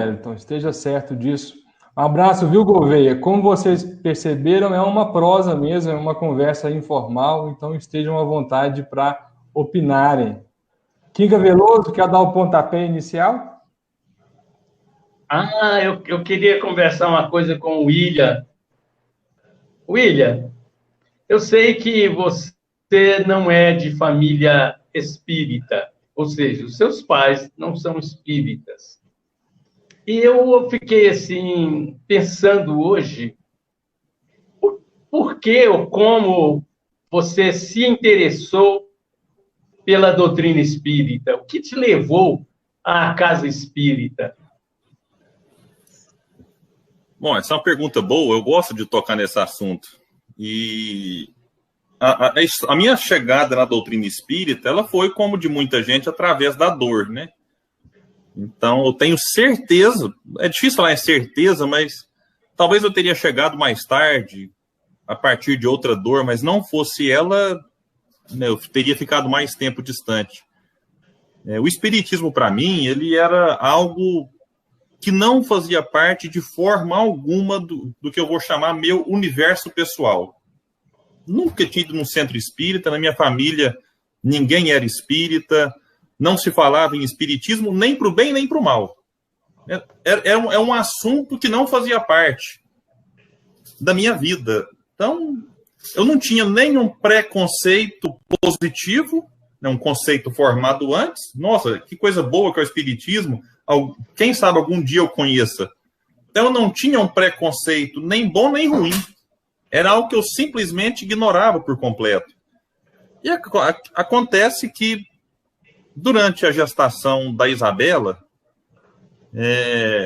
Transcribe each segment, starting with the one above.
Wellington, esteja certo disso. Um abraço, viu, Gouveia? Como vocês perceberam, é uma prosa mesmo, é uma conversa informal, então estejam à vontade para opinarem. Kinga Veloso, quer dar o pontapé inicial? Eu queria conversar uma coisa com o William. William, eu sei que você não é de família espírita, ou seja, os seus pais não são espíritas. E eu fiquei, assim, pensando hoje, por que ou como você se interessou pela doutrina espírita? O que te levou à casa espírita? Bom, essa é uma pergunta boa, eu gosto de tocar nesse assunto. E a minha chegada na doutrina espírita, ela foi, como de muita gente, através da dor, né? Então, eu tenho certeza, é difícil falar em certeza, mas talvez eu teria chegado mais tarde, a partir de outra dor, mas não fosse ela, né, eu teria ficado mais tempo distante. O espiritismo, para mim, ele era algo que não fazia parte de forma alguma do que eu vou chamar meu universo pessoal. Nunca tinha ido num centro espírita, na minha família ninguém era espírita, não se falava em espiritismo nem para o bem nem para o mal. É um assunto que não fazia parte da minha vida. Então, eu não tinha nenhum preconceito positivo, né, um conceito formado antes. Nossa, que coisa boa que é o espiritismo. Quem sabe algum dia eu conheça. Então, eu não tinha um preconceito nem bom nem ruim. Era algo que eu simplesmente ignorava por completo. E acontece que, durante a gestação da Isabela,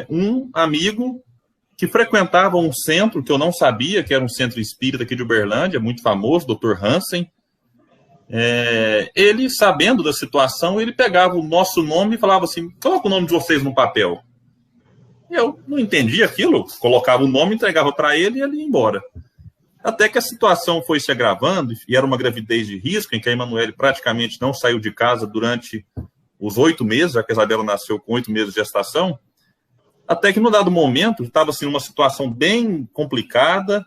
um amigo que frequentava um centro que eu não sabia, que era um centro espírita aqui de Uberlândia, muito famoso, Dr. Hansen, ele, sabendo da situação, ele pegava o nosso nome e falava assim, coloca o nome de vocês no papel. Eu não entendia aquilo, colocava o nome, entregava para ele e ele ia embora. Até que a situação foi se agravando, e era uma gravidez de risco, em que a Emanuele praticamente não saiu de casa durante os 8 meses, já que a Isabela nasceu com 8 meses de gestação, até que, num dado momento, estava assim, numa situação bem complicada,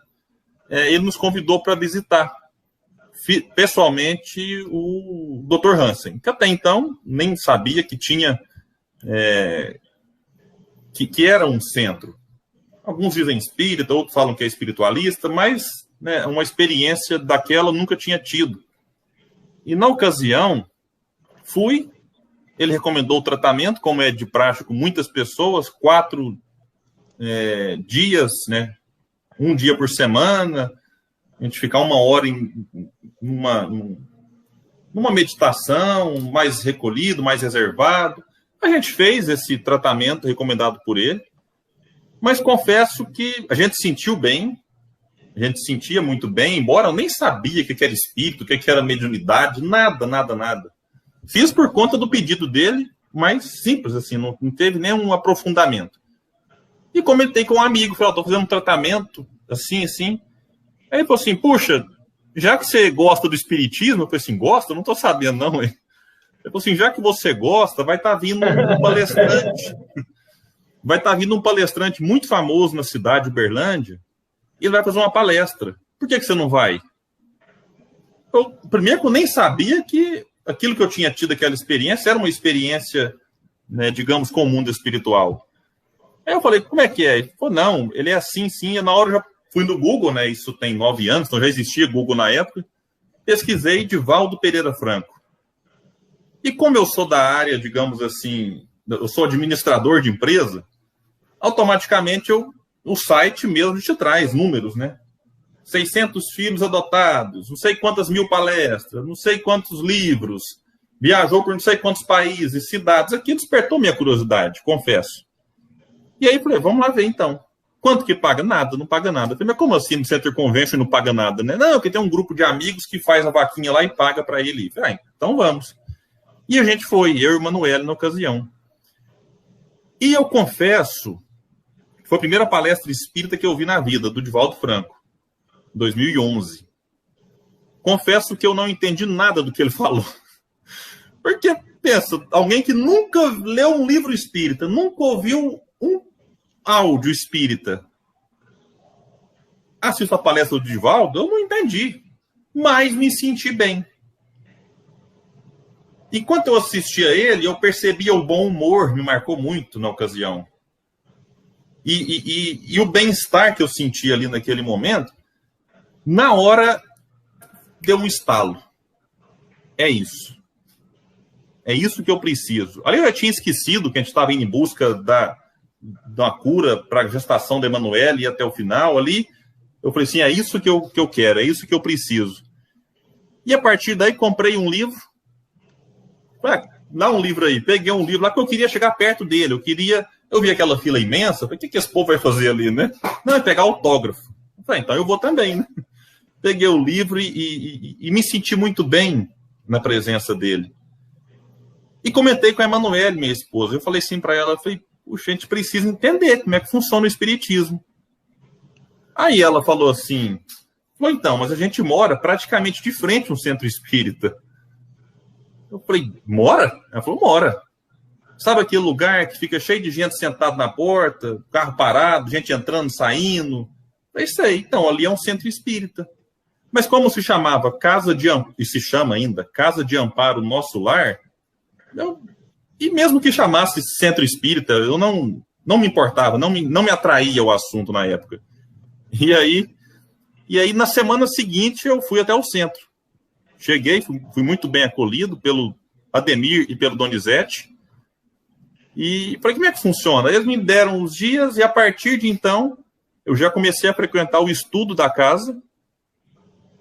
ele nos convidou para visitar, pessoalmente, o Dr. Hansen, que até então nem sabia que tinha, que era um centro. Alguns dizem espírita, outros falam que é espiritualista, mas, né, uma experiência daquela eu nunca tinha tido. E, na ocasião, fui, ele recomendou o tratamento, como é de praxe com muitas pessoas, 4 dias, né, 1 dia por semana, a gente ficar 1 hora numa meditação, mais recolhido, mais reservado. A gente fez esse tratamento recomendado por ele, mas confesso que a gente sentiu bem, a gente sentia muito bem, embora eu nem sabia o que era espírito, o que era mediunidade, nada. Fiz por conta do pedido dele, mas simples, assim, não teve nenhum aprofundamento. E comentei com um amigo, falei, estou fazendo um tratamento, assim. Aí ele falou assim, puxa, já que você gosta do espiritismo, eu falei assim, gosta? Eu não estou sabendo, não, hein? Ele falou assim, já que você gosta, vai estar vindo um palestrante... Vai estar vindo um palestrante muito famoso na cidade de Uberlândia e ele vai fazer uma palestra. Por que você não vai? Primeiro que eu nem sabia que aquilo que eu tinha tido, aquela experiência, era uma experiência, né, digamos, com o mundo espiritual. Aí eu falei, como é que é? Ele falou, não, ele é assim, sim. E na hora eu já fui no Google, né, isso tem 9 anos, então já existia Google na época, pesquisei Divaldo Pereira Franco. E como eu sou da área, digamos assim, eu sou administrador de empresa, automaticamente o site mesmo te traz números, né? 600 filhos adotados, não sei quantas mil palestras, não sei quantos livros, viajou por não sei quantos países, cidades. Aqui despertou minha curiosidade, confesso. E aí falei, vamos lá ver então. Quanto que paga? Nada, não paga nada. Eu falei, mas como assim no Center Convention não paga nada, né? Não, porque tem um grupo de amigos que faz a vaquinha lá e paga para ele. Eu falei, então vamos. E a gente foi, eu e o Emanuele na ocasião. E eu confesso, foi a primeira palestra espírita que eu vi na vida, do Divaldo Franco, 2011. Confesso que eu não entendi nada do que ele falou. Porque, pensa, alguém que nunca leu um livro espírita, nunca ouviu um áudio espírita. Assisto a palestra do Divaldo, eu não entendi, mas me senti bem. Enquanto eu assistia ele, eu percebia o bom humor, me marcou muito na ocasião. E o bem-estar que eu sentia ali naquele momento, na hora deu um estalo. É isso. É isso que eu preciso. Ali eu já tinha esquecido que a gente estava indo em busca da cura para a gestação da Emanuele e até o final ali. Eu falei assim, é isso que eu quero, é isso que eu preciso. E a partir daí comprei um livro. Dá um livro aí. Peguei um livro lá que eu queria chegar perto dele. Eu vi aquela fila imensa. Falei, o que esse povo vai fazer ali, né? Não, é pegar autógrafo. Falei, então eu vou também, né? Peguei o livro e me senti muito bem na presença dele. E comentei com a Emanuele, minha esposa. Eu falei assim para ela, puxa, a gente precisa entender como é que funciona o espiritismo. Aí ela falou assim, então, mas a gente mora praticamente de frente a um centro espírita. Eu falei, mora? Ela falou, mora. Sabe aquele lugar que fica cheio de gente sentada na porta, carro parado, gente entrando, saindo? É isso aí. Então, ali é um centro espírita. Mas como se chamava e se chama ainda, Casa de Amparo Nosso Lar, e mesmo que chamasse centro espírita, eu não me importava, não me atraía o assunto na época. E aí, na semana seguinte, eu fui até o centro. Cheguei, fui muito bem acolhido pelo Ademir e pelo Donizete. E falei, como é que funciona? Eles me deram os dias e, a partir de então, eu já comecei a frequentar o estudo da casa.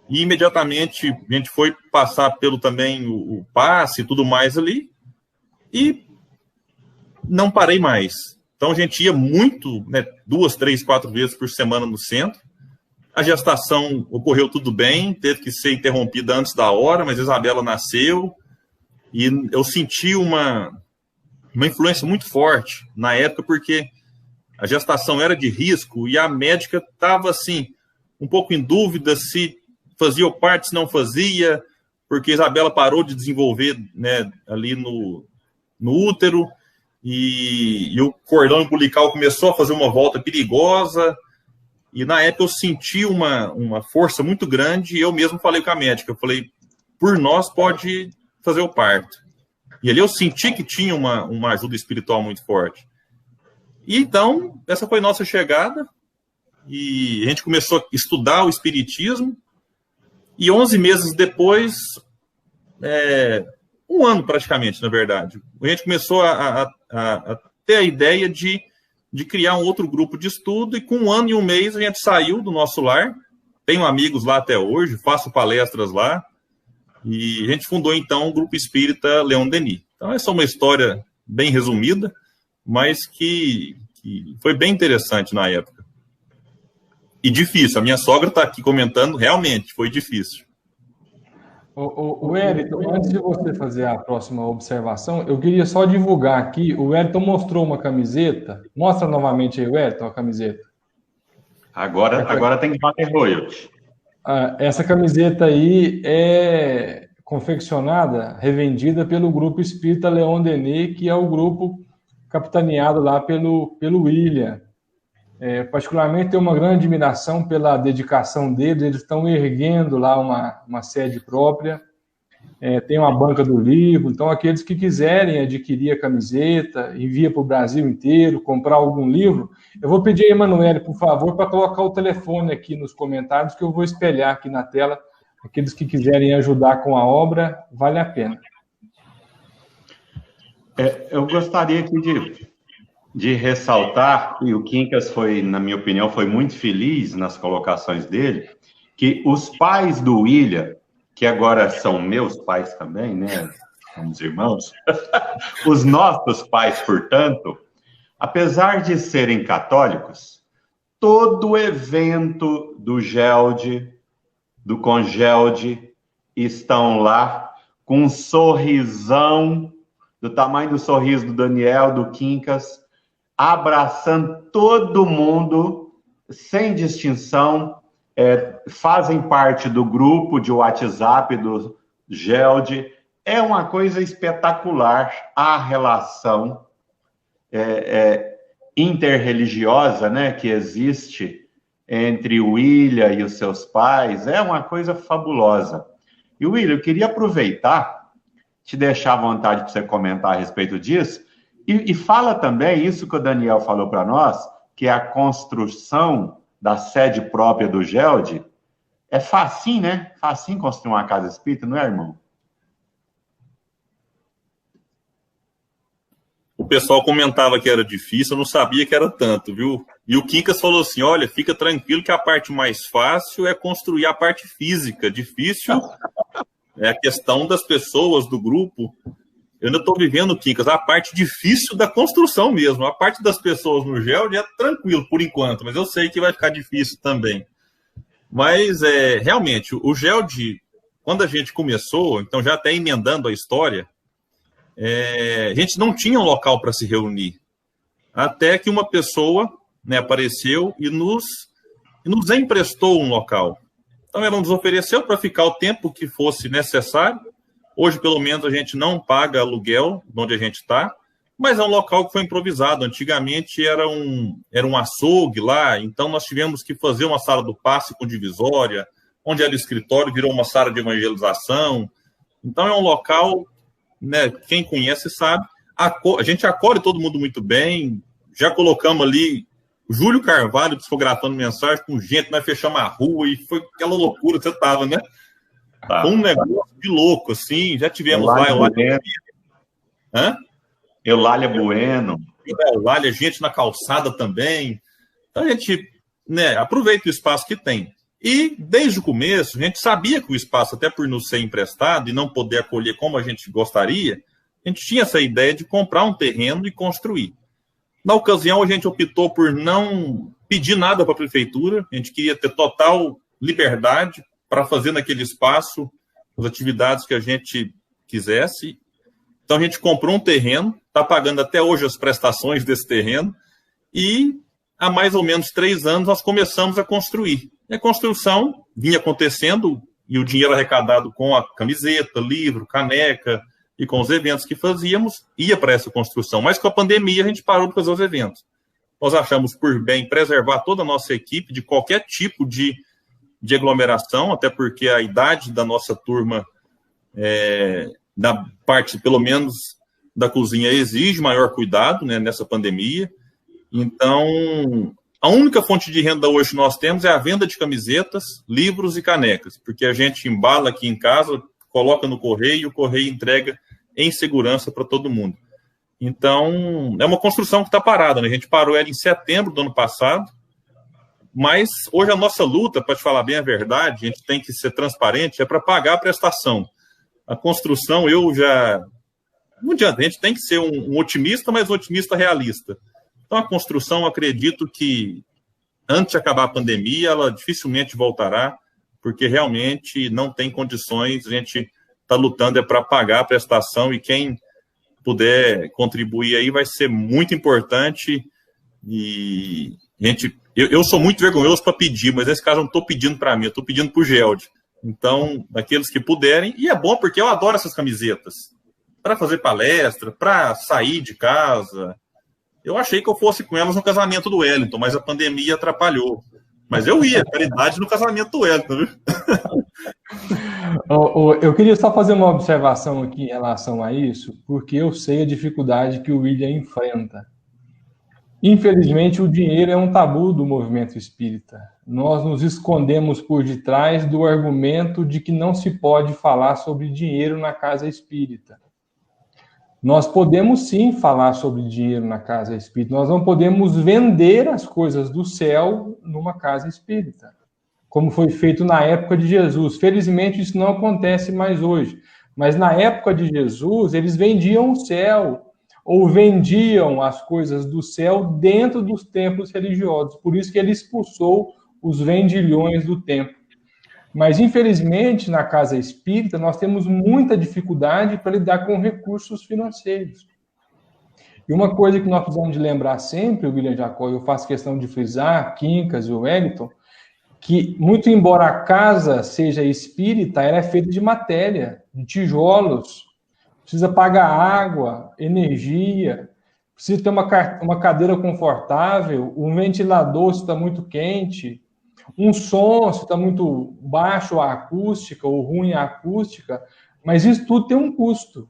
E, imediatamente, a gente foi passar pelo também o passe e tudo mais ali. E não parei mais. Então, a gente ia muito, né, 2, 3, 4 vezes por semana no centro. A gestação ocorreu tudo bem, teve que ser interrompida antes da hora, mas a Isabela nasceu. E eu senti uma influência muito forte na época, porque a gestação era de risco e a médica estava, assim, um pouco em dúvida se fazia o parto, se não fazia, porque a Isabela parou de desenvolver, né, ali no útero, e o cordão umbilical começou a fazer uma volta perigosa, e na época eu senti uma força muito grande, e eu mesmo falei com a médica, eu falei, por nós pode fazer o parto. E ali eu senti que tinha uma ajuda espiritual muito forte. E então, essa foi nossa chegada, e a gente começou a estudar o espiritismo, e 11 meses depois, um ano praticamente, na verdade, a gente começou a ter a ideia de criar um outro grupo de estudo, e com 1 ano e 1 mês a gente saiu do nosso lar, tenho amigos lá até hoje, faço palestras lá, e a gente fundou então o Grupo Espírita Leon Denis. Então essa é uma história bem resumida, mas que foi bem interessante na época. E difícil, a minha sogra está aqui comentando, realmente foi difícil. O Wellington, antes de você fazer a próxima observação, eu queria só divulgar aqui, o Wellington mostrou uma camiseta, mostra novamente aí, Wellington, a camiseta. Agora tem que bater royalty. Essa camiseta aí é confeccionada, revendida pelo Grupo Espírita Leon Denis, que é o grupo capitaneado lá pelo William. Particularmente tenho uma grande admiração pela dedicação deles, eles estão erguendo lá uma sede própria, tem uma banca do livro, então aqueles que quiserem adquirir a camiseta, envia para o Brasil inteiro, comprar algum livro, eu vou pedir a Emanuele, por favor, para colocar o telefone aqui nos comentários, que eu vou espelhar aqui na tela, aqueles que quiserem ajudar com a obra, vale a pena. Eu gostaria aqui de ressaltar, e o Quincas foi, na minha opinião, foi muito feliz nas colocações dele, que os pais do William, que agora são meus pais também, né? Somos irmãos, os nossos pais, portanto, apesar de serem católicos, todo evento do GELD, do Congeld, estão lá com um sorrisão, do tamanho do sorriso do Daniel, do Quincas, abraçando todo mundo, sem distinção, fazem parte do grupo de WhatsApp do GELD. É uma coisa espetacular a relação. interreligiosa, né, que existe entre o William e os seus pais, é uma coisa fabulosa. E, William, eu queria aproveitar, te deixar à vontade para você comentar a respeito disso, e fala também isso que o Daniel falou para nós, que é a construção da sede própria do GELD. É facinho, né? Facinho construir uma casa espírita, não é, irmão? O pessoal comentava que era difícil, eu não sabia que era tanto, viu? E o Quincas falou assim, olha, fica tranquilo que a parte mais fácil é construir a parte física. Difícil é a questão das pessoas, do grupo. Eu ainda estou vivendo, Quincas, a parte difícil da construção mesmo. A parte das pessoas no GELD é tranquilo por enquanto, mas eu sei que vai ficar difícil também. Mas, realmente, o GELD, quando a gente começou, então já até emendando a história, a gente não tinha um local para se reunir. Até que uma pessoa, né, apareceu e nos emprestou um local. Então, ela nos ofereceu para ficar o tempo que fosse necessário. Hoje, pelo menos, a gente não paga aluguel de onde a gente está, mas é um local que foi improvisado. Antigamente era um açougue lá, então nós tivemos que fazer uma sala do passe com divisória, onde era escritório, virou uma sala de evangelização. Então, é um local, né, quem conhece sabe, a gente acolhe todo mundo muito bem. Já colocamos ali o Júlio Carvalho psicografando mensagem com gente, nós fechamos a rua e foi aquela loucura que você estava, né? Tá. Um negócio de louco, assim. Já tivemos Eulália Bueno. Eulália, gente na calçada também. Então a gente, né, aproveita o espaço que tem. E desde o começo, a gente sabia que o espaço, até por nos ser emprestado e não poder acolher como a gente gostaria, a gente tinha essa ideia de comprar um terreno e construir. Na ocasião, a gente optou por não pedir nada para a prefeitura, a gente queria ter total liberdade para fazer naquele espaço as atividades que a gente quisesse. Então, a gente comprou um terreno, está pagando até hoje as prestações desse terreno, e há mais ou menos 3 anos nós começamos a construir. E a construção vinha acontecendo, e o dinheiro arrecadado com a camiseta, livro, caneca, e com os eventos que fazíamos, ia para essa construção. Mas com a pandemia a gente parou de fazer os eventos. Nós achamos por bem preservar toda a nossa equipe de qualquer tipo de aglomeração, até porque a idade da nossa turma, da parte, pelo menos, da cozinha, exige maior cuidado, né, nessa pandemia. Então, a única fonte de renda hoje que nós temos é a venda de camisetas, livros e canecas, porque a gente embala aqui em casa, coloca no correio e o correio entrega em segurança para todo mundo. Então, é uma construção que está parada, né? A gente parou ela em setembro do ano passado, mas hoje a nossa luta, para te falar bem a verdade, a gente tem que ser transparente, é para pagar a prestação. A construção, não adianta, a gente tem que ser um otimista, mas um otimista realista. Então, a construção, acredito que antes de acabar a pandemia, ela dificilmente voltará, porque realmente não tem condições, a gente está lutando para pagar a prestação, e quem puder contribuir aí vai ser muito importante. E eu sou muito vergonhoso para pedir, mas nesse caso eu não estou pedindo para mim, eu estou pedindo para o GELD. Então, daqueles que puderem, e é bom porque eu adoro essas camisetas, para fazer palestra, para sair de casa. Eu achei que eu fosse com elas no casamento do Wellington, mas a pandemia atrapalhou. Mas eu ia, caridade no casamento do Wellington, viu? Eu queria só fazer uma observação aqui em relação a isso, porque eu sei a dificuldade que o William enfrenta. Infelizmente, o dinheiro é um tabu do movimento espírita. Nós nos escondemos por detrás do argumento de que não se pode falar sobre dinheiro na casa espírita. Nós podemos sim falar sobre dinheiro na casa espírita, nós não podemos vender as coisas do céu numa casa espírita, como foi feito na época de Jesus. Felizmente isso não acontece mais hoje, mas na época de Jesus eles vendiam o céu, ou vendiam as coisas do céu dentro dos templos religiosos, por isso que ele expulsou os vendilhões do templo. Mas, infelizmente, na casa espírita, nós temos muita dificuldade para lidar com recursos financeiros. E uma coisa que nós precisamos de lembrar sempre, o William Jacó, eu faço questão de frisar, Quincas e o Wellington, que, muito embora a casa seja espírita, ela é feita de matéria, de tijolos, precisa pagar água, energia, precisa ter uma cadeira confortável, um ventilador se está muito quente, um som se está muito baixo a acústica ou ruim a acústica, mas isso tudo tem um custo.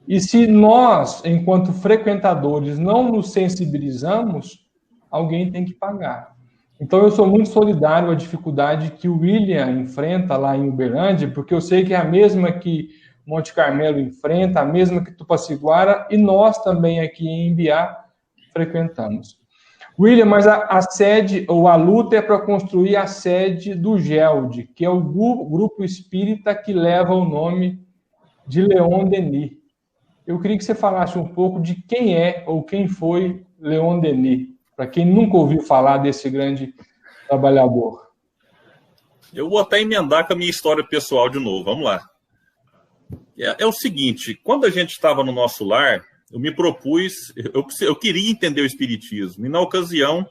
E se nós, enquanto frequentadores, não nos sensibilizamos, alguém tem que pagar. Então, eu sou muito solidário à dificuldade que o William enfrenta lá em Uberlândia, porque eu sei que é a mesma que Monte Carmelo enfrenta, a mesma que Tupaciguara, e nós também aqui em Imbiá frequentamos. William, mas a sede, ou a luta é para construir a sede do GELD, que é o grupo espírita que leva o nome de Leon Denis. Eu queria que você falasse um pouco de quem é ou quem foi Leon Denis, para quem nunca ouviu falar desse grande trabalhador. Eu vou até emendar com a minha história pessoal de novo, vamos lá. É o seguinte, quando a gente estava no nosso lar, eu me propus, eu queria entender o Espiritismo, e na ocasião,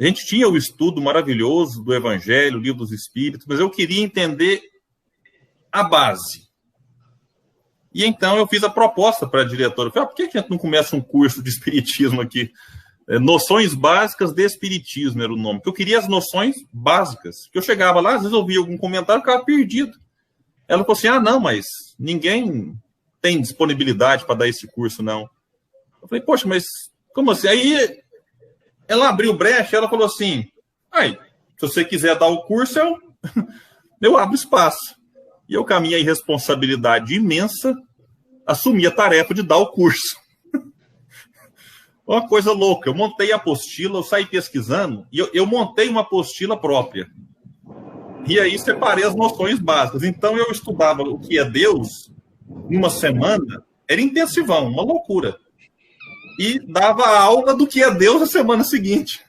a gente tinha o estudo maravilhoso do Evangelho, o Livro dos Espíritos, mas eu queria entender a base. E então eu fiz a proposta para a diretora, eu falei, por que a gente não começa um curso de Espiritismo aqui? Noções Básicas de Espiritismo era o nome, porque eu queria as noções básicas, que eu chegava lá, às vezes eu ouvia algum comentário e ficava perdido. Ela falou assim, não, mas ninguém tem disponibilidade para dar esse curso, não. Eu falei, poxa, mas como assim? Aí ela abriu brecha, ela falou assim, se você quiser dar o curso, eu abro espaço. E eu, com a minha irresponsabilidade imensa, assumi a tarefa de dar o curso. Uma coisa louca, eu montei a apostila, eu saí pesquisando, e eu montei uma apostila própria. E aí separei as noções básicas. Então eu estudava o que é Deus, em uma semana, era intensivão, uma loucura. E dava a aula do que é Deus na semana seguinte.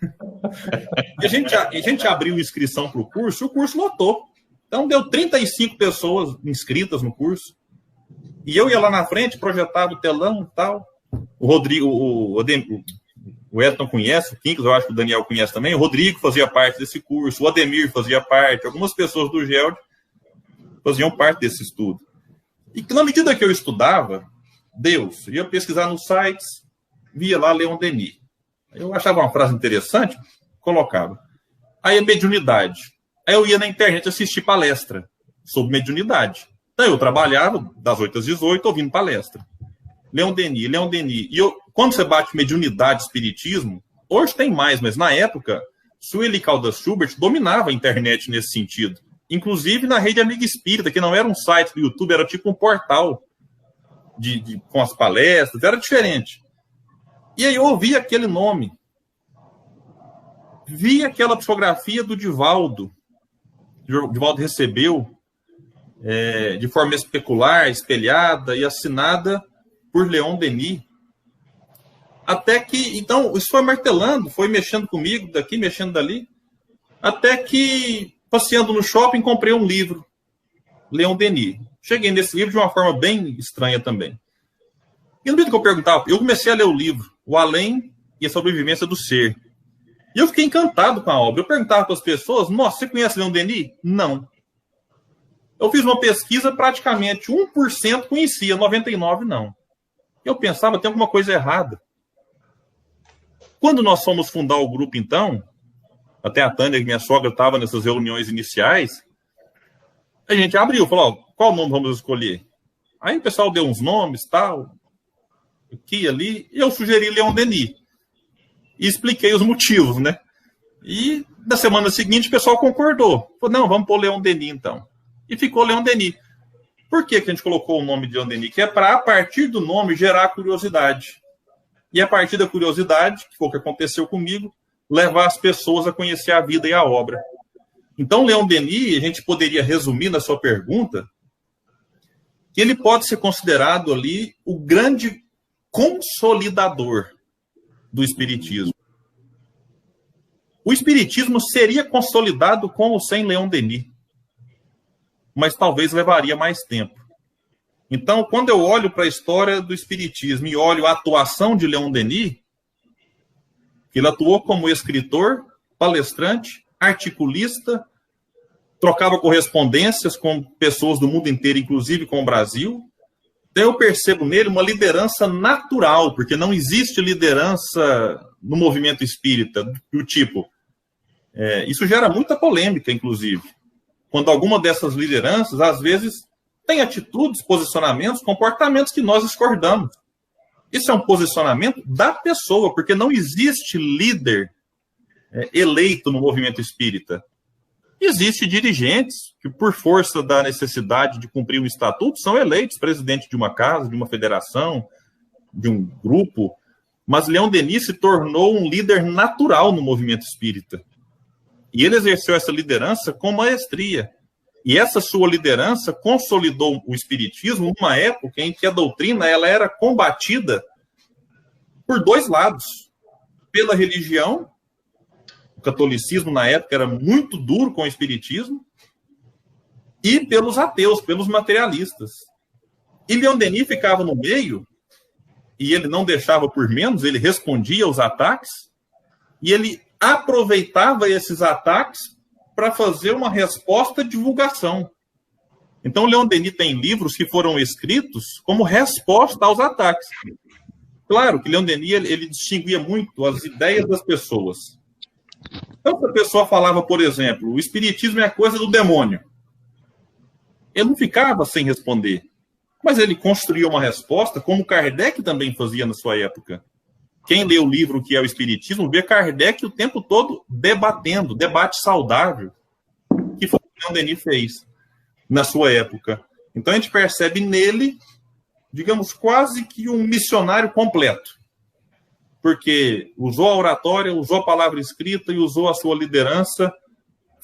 E a gente abriu inscrição para o curso lotou. Então deu 35 pessoas inscritas no curso. E eu ia lá na frente, projetava o telão e tal. O Rodrigo, o Edson conhece, o Quincas, eu acho que o Daniel conhece também. O Rodrigo fazia parte desse curso, o Ademir fazia parte, algumas pessoas do GELD faziam parte desse estudo. E na medida que eu estudava Deus, ia pesquisar nos sites, via lá Leon Denis. Eu achava uma frase interessante, colocava. Aí a mediunidade. Aí eu ia na internet assistir palestra sobre mediunidade. Então eu trabalhava das 8 às 18 ouvindo palestra. Leon Denis. E quando você bate mediunidade, espiritismo, hoje tem mais, mas na época, Sueli Caldas Schubert dominava a internet nesse sentido. Inclusive na Rede Amiga Espírita, que não era um site do YouTube, era tipo um portal com as palestras, era diferente. E aí eu ouvi aquele nome. Vi aquela psicografia do Divaldo. O Divaldo recebeu de forma especular, espelhada e assinada por Leon Denis. Até que, então, isso foi martelando, foi mexendo comigo, daqui, mexendo dali, até que, passeando no shopping, comprei um livro, Leon Denis. Cheguei nesse livro de uma forma bem estranha também. E no meio que eu perguntava, eu comecei a ler o livro, O Além e a Sobrevivência do Ser. E eu fiquei encantado com a obra. Eu perguntava para as pessoas, nossa, você conhece Leon Denis? Não. Eu fiz uma pesquisa, praticamente 1% conhecia, 99% não. Eu pensava, tem alguma coisa errada. Quando nós fomos fundar o grupo, então, até a Tânia, minha sogra, estava nessas reuniões iniciais, a gente abriu, falou, qual nome vamos escolher? Aí o pessoal deu uns nomes, tal, aqui, ali, e eu sugeri Leon Denis. E expliquei os motivos, né? E na semana seguinte o pessoal concordou. Falou, não, vamos pôr Leon Denis, então. E ficou Leon Denis. Por que a gente colocou o nome de Leon Denis? Que é para, a partir do nome, gerar curiosidade. E a partir da curiosidade, que foi o que aconteceu comigo, levar as pessoas a conhecer a vida e a obra. Então, Leon Denis, a gente poderia resumir na sua pergunta, que ele pode ser considerado ali o grande consolidador do Espiritismo. O Espiritismo seria consolidado com ou sem Leon Denis, mas talvez levaria mais tempo. Então, quando eu olho para a história do Espiritismo e olho a atuação de Leon Denis, ele atuou como escritor, palestrante, articulista, trocava correspondências com pessoas do mundo inteiro, inclusive com o Brasil, Então eu percebo nele uma liderança natural, porque não existe liderança no movimento espírita do tipo. Isso gera muita polêmica, inclusive. Quando alguma dessas lideranças, às vezes, tem atitudes, posicionamentos, comportamentos que nós discordamos. Isso é um posicionamento da pessoa, porque não existe líder eleito no movimento espírita. Existem dirigentes que, por força da necessidade de cumprir um estatuto, são eleitos presidente de uma casa, de uma federação, de um grupo. Mas Leon Denis se tornou um líder natural no movimento espírita. E ele exerceu essa liderança com maestria. E essa sua liderança consolidou o espiritismo numa época em que a doutrina ela era combatida por dois lados. Pela religião, o catolicismo na época era muito duro com o espiritismo, e pelos ateus, pelos materialistas. E Leon Denis ficava no meio, e ele não deixava por menos, ele respondia aos ataques, e ele aproveitava esses ataques para fazer uma resposta de divulgação. Então, Leon Denis tem livros que foram escritos como resposta aos ataques. Claro que Leon Denis ele distinguia muito as ideias das pessoas. Então, se a pessoa falava, por exemplo, o espiritismo é a coisa do demônio, ele não ficava sem responder, mas ele construía uma resposta, como Kardec também fazia na sua época. Quem lê o livro que é o Espiritismo, vê Kardec o tempo todo debatendo, debate saudável, que foi o que Leon Denis fez na sua época. Então a gente percebe nele, digamos, quase que um missionário completo. Porque usou a oratória, usou a palavra escrita e usou a sua liderança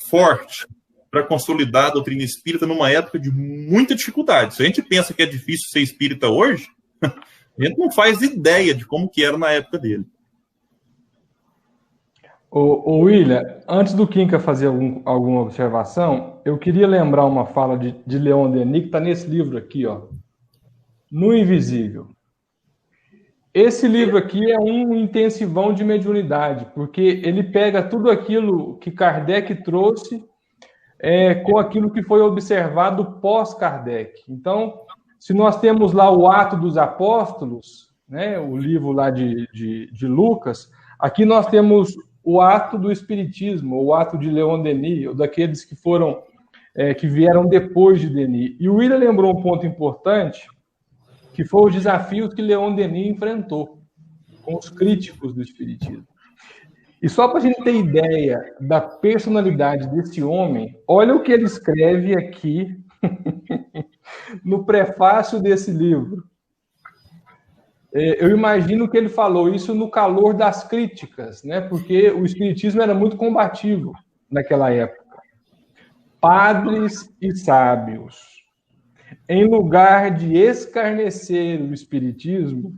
forte para consolidar a doutrina espírita numa época de muita dificuldade. Se a gente pensa que é difícil ser espírita hoje, a gente não faz ideia de como que era na época dele. Ô William, antes do Kinka fazer alguma observação, eu queria lembrar uma fala de Leon Denis, que está nesse livro aqui, ó, No Invisível. Esse livro aqui é um intensivão de mediunidade, porque ele pega tudo aquilo que Kardec trouxe com aquilo que foi observado pós-Kardec. Então, se nós temos lá o Ato dos Apóstolos, né, o livro lá de Lucas, aqui nós temos o Ato do Espiritismo, o Ato de Leon Denis, ou daqueles que foram, que vieram depois de Denis. E o William lembrou um ponto importante, que foi os desafios que Leon Denis enfrentou com os críticos do Espiritismo. E só para a gente ter ideia da personalidade desse homem, olha o que ele escreve aqui no prefácio desse livro. Eu imagino que ele falou isso no calor das críticas, né? Porque o Espiritismo era muito combativo naquela época. Padres e sábios, em lugar de escarnecer o Espiritismo,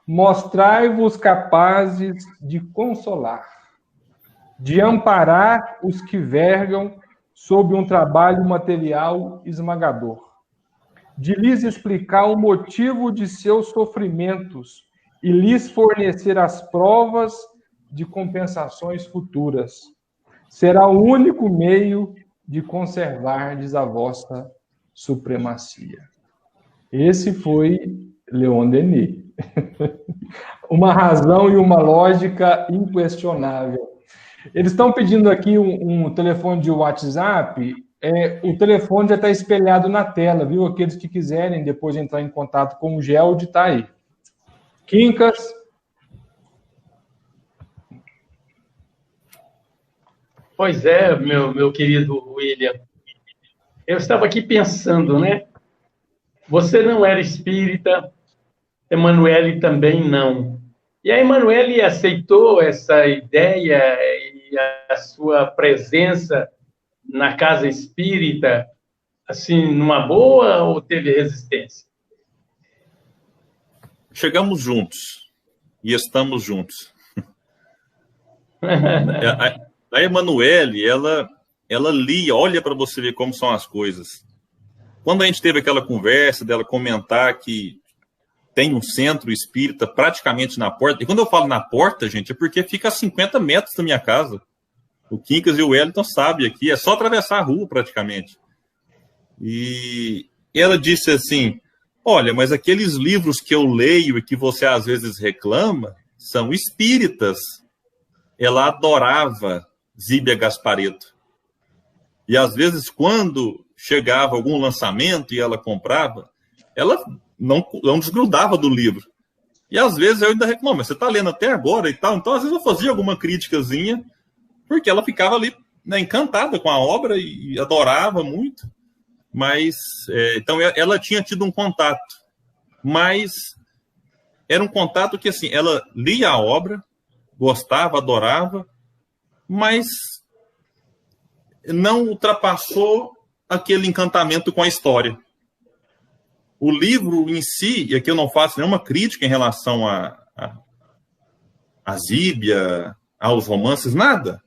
mostrai-vos capazes de consolar, de amparar os que vergam sob um trabalho material esmagador, de lhes explicar o motivo de seus sofrimentos e lhes fornecer as provas de compensações futuras. Será o único meio de conservardes a vossa supremacia. Esse foi Leon Denis. Uma razão e uma lógica inquestionável. Eles estão pedindo aqui um telefone de WhatsApp. O telefone já está espelhado na tela, viu? Aqueles que quiserem depois entrar em contato com o Gelde, está aí. Quincas. Pois é, meu querido William. Eu estava aqui pensando, né? Você não era espírita, Emanuele também não. E a Emanuele aceitou essa ideia e a sua presença na casa espírita, assim, numa boa, ou teve resistência? Chegamos juntos e estamos juntos. A Emanuele, ela lia, olha para você ver como são as coisas. Quando a gente teve aquela conversa dela comentar que tem um centro espírita praticamente na porta, e quando eu falo na porta, gente, é porque fica a 50 metros da minha casa. O Quincas e o Wellington sabem aqui, é só atravessar a rua praticamente. E ela disse assim, Olha, mas aqueles livros que eu leio e que você às vezes reclama são espíritas. Ela adorava Zíbia Gasparetto. E às vezes, quando chegava algum lançamento e ela comprava, ela não desgrudava do livro. E às vezes eu ainda reclamo, mas você está lendo até agora e tal. Então, às vezes eu fazia alguma criticazinha, porque ela ficava ali, né, encantada com a obra e adorava muito. Mas, então, ela tinha tido um contato. Mas era um contato que, assim, ela lia a obra, gostava, adorava, mas não ultrapassou aquele encantamento com a história. O livro em si, e aqui eu não faço nenhuma crítica em relação a Zíbia, aos romances, nada.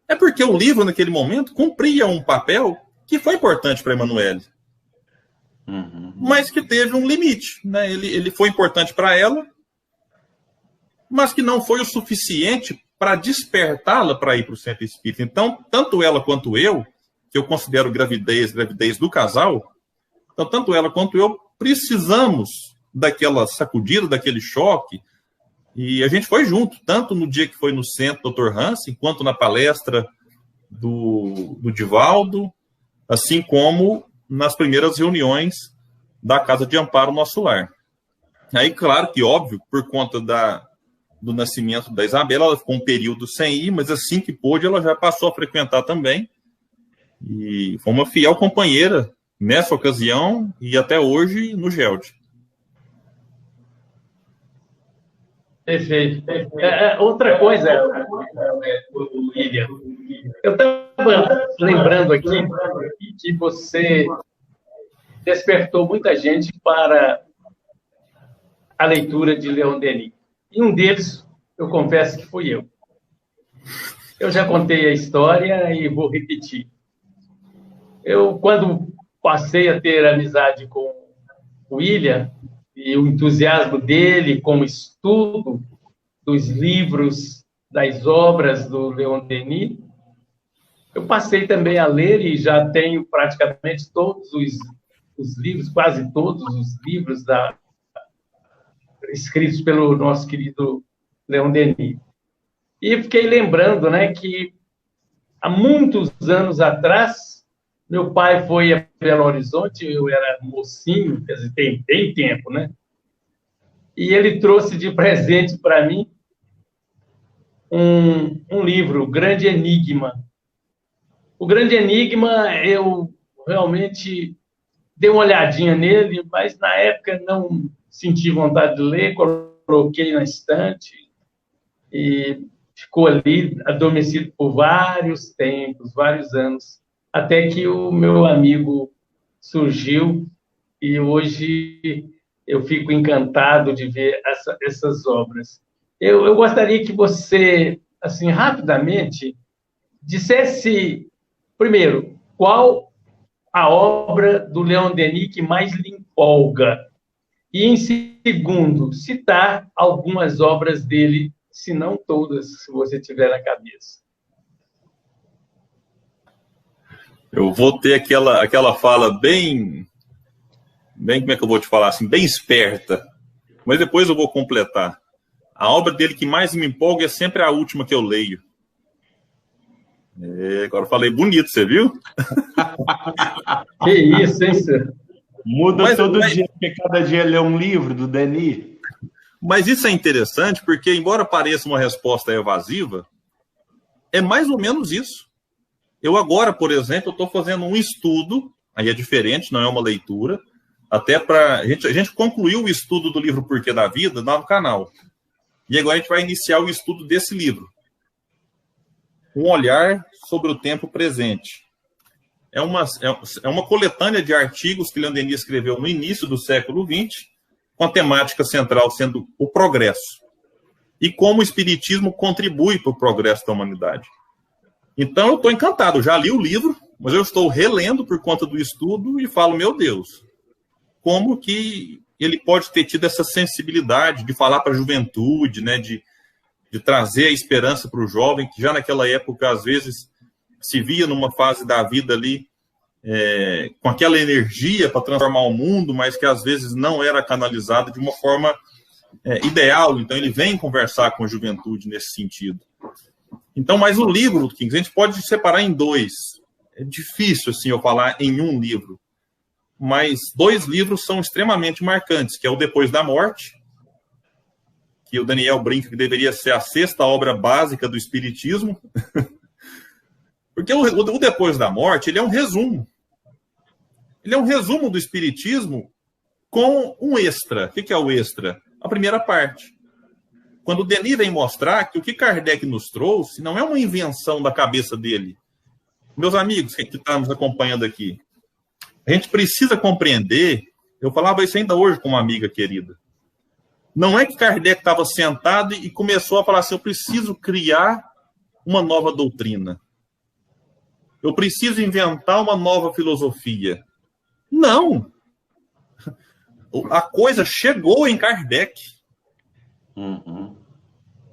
É porque o livro, naquele momento, cumpria um papel que foi importante para Emanuele. Mas que teve um limite, né? Ele foi importante para ela, mas que não foi o suficiente para despertá-la para ir para o centro espírita. Então, tanto ela quanto eu, que eu considero gravidez do casal, então, tanto ela quanto eu precisamos daquela sacudida, daquele choque, e a gente foi junto, tanto no dia que foi no centro Dr. Hansen, quanto na palestra do Divaldo, assim como nas primeiras reuniões da Casa de Amparo Nosso Lar. Aí, claro que, óbvio, por conta do nascimento da Isabela, ela ficou um período sem ir, mas assim que pôde, ela já passou a frequentar também, e foi uma fiel companheira nessa ocasião e até hoje no GELD. Perfeito. Outra coisa, William, eu estava lembrando aqui que você despertou muita gente para a leitura de Leon Denis. E um deles, eu confesso que fui eu. Eu já contei a história e vou repetir. Eu, quando passei a ter amizade com o William, e o entusiasmo dele como estudo dos livros, das obras do Leon Denis, eu passei também a ler e já tenho praticamente todos os livros, quase todos os livros escritos pelo nosso querido Leon Denis. E fiquei lembrando, né, que há muitos anos atrás, meu pai foi a Belo Horizonte, eu era mocinho, quer dizer, tem tempo, né? E ele trouxe de presente para mim um livro, O Grande Enigma. O Grande Enigma, eu realmente dei uma olhadinha nele, mas na época não senti vontade de ler, coloquei na estante e ficou ali adormecido por vários tempos, vários anos, até que o meu amigo surgiu e hoje eu fico encantado de ver essas obras. Eu gostaria que você, assim, rapidamente, dissesse, primeiro, qual a obra do Leon Denis que mais lhe empolga? E, em segundo, citar algumas obras dele, se não todas, se você tiver na cabeça. Eu vou ter aquela fala bem, como é que eu vou te falar assim, bem esperta, mas depois eu vou completar. A obra dele que mais me empolga é sempre a última que eu leio. Agora eu falei bonito, você viu? Que isso, hein, senhor? Muda todo dia, porque cada dia lê um livro do Denis. Mas isso é interessante, porque embora pareça uma resposta evasiva, é mais ou menos isso. Eu agora, por exemplo, estou fazendo um estudo, aí é diferente, não é uma leitura, até para... A gente concluiu o estudo do livro Porquê da Vida lá no canal. E agora a gente vai iniciar o estudo desse livro. Um olhar sobre o tempo presente. É uma coletânea de artigos que Leon Denis escreveu no início do século XX, com a temática central sendo o progresso. E como o Espiritismo contribui para o progresso da humanidade. Então, eu estou encantado. Eu já li o livro, mas eu estou relendo por conta do estudo e falo, meu Deus, como que ele pode ter tido essa sensibilidade de falar para a juventude, né, de trazer a esperança para o jovem, que já naquela época, às vezes, se via numa fase da vida ali com aquela energia para transformar o mundo, mas que às vezes não era canalizada de uma forma ideal. Então ele vem conversar com a juventude nesse sentido. Então, mas o livro do Kingsley, a gente pode separar em dois. É difícil assim eu falar em um livro, mas 2 livros são extremamente marcantes, que é o Depois da Morte, que o Daniel brinca que deveria ser a 6ª obra básica do Espiritismo, porque o Depois da Morte, ele é um resumo. Ele é um resumo do Espiritismo com um extra. O que é o extra? A primeira parte. Quando o Denis vem mostrar que o que Kardec nos trouxe não é uma invenção da cabeça dele. Meus amigos que estão nos acompanhando aqui, a gente precisa compreender, eu falava isso ainda hoje com uma amiga querida, não é que Kardec estava sentado e começou a falar assim, eu preciso criar uma nova doutrina. Eu preciso inventar uma nova filosofia. Não! A coisa chegou em Kardec. Uhum.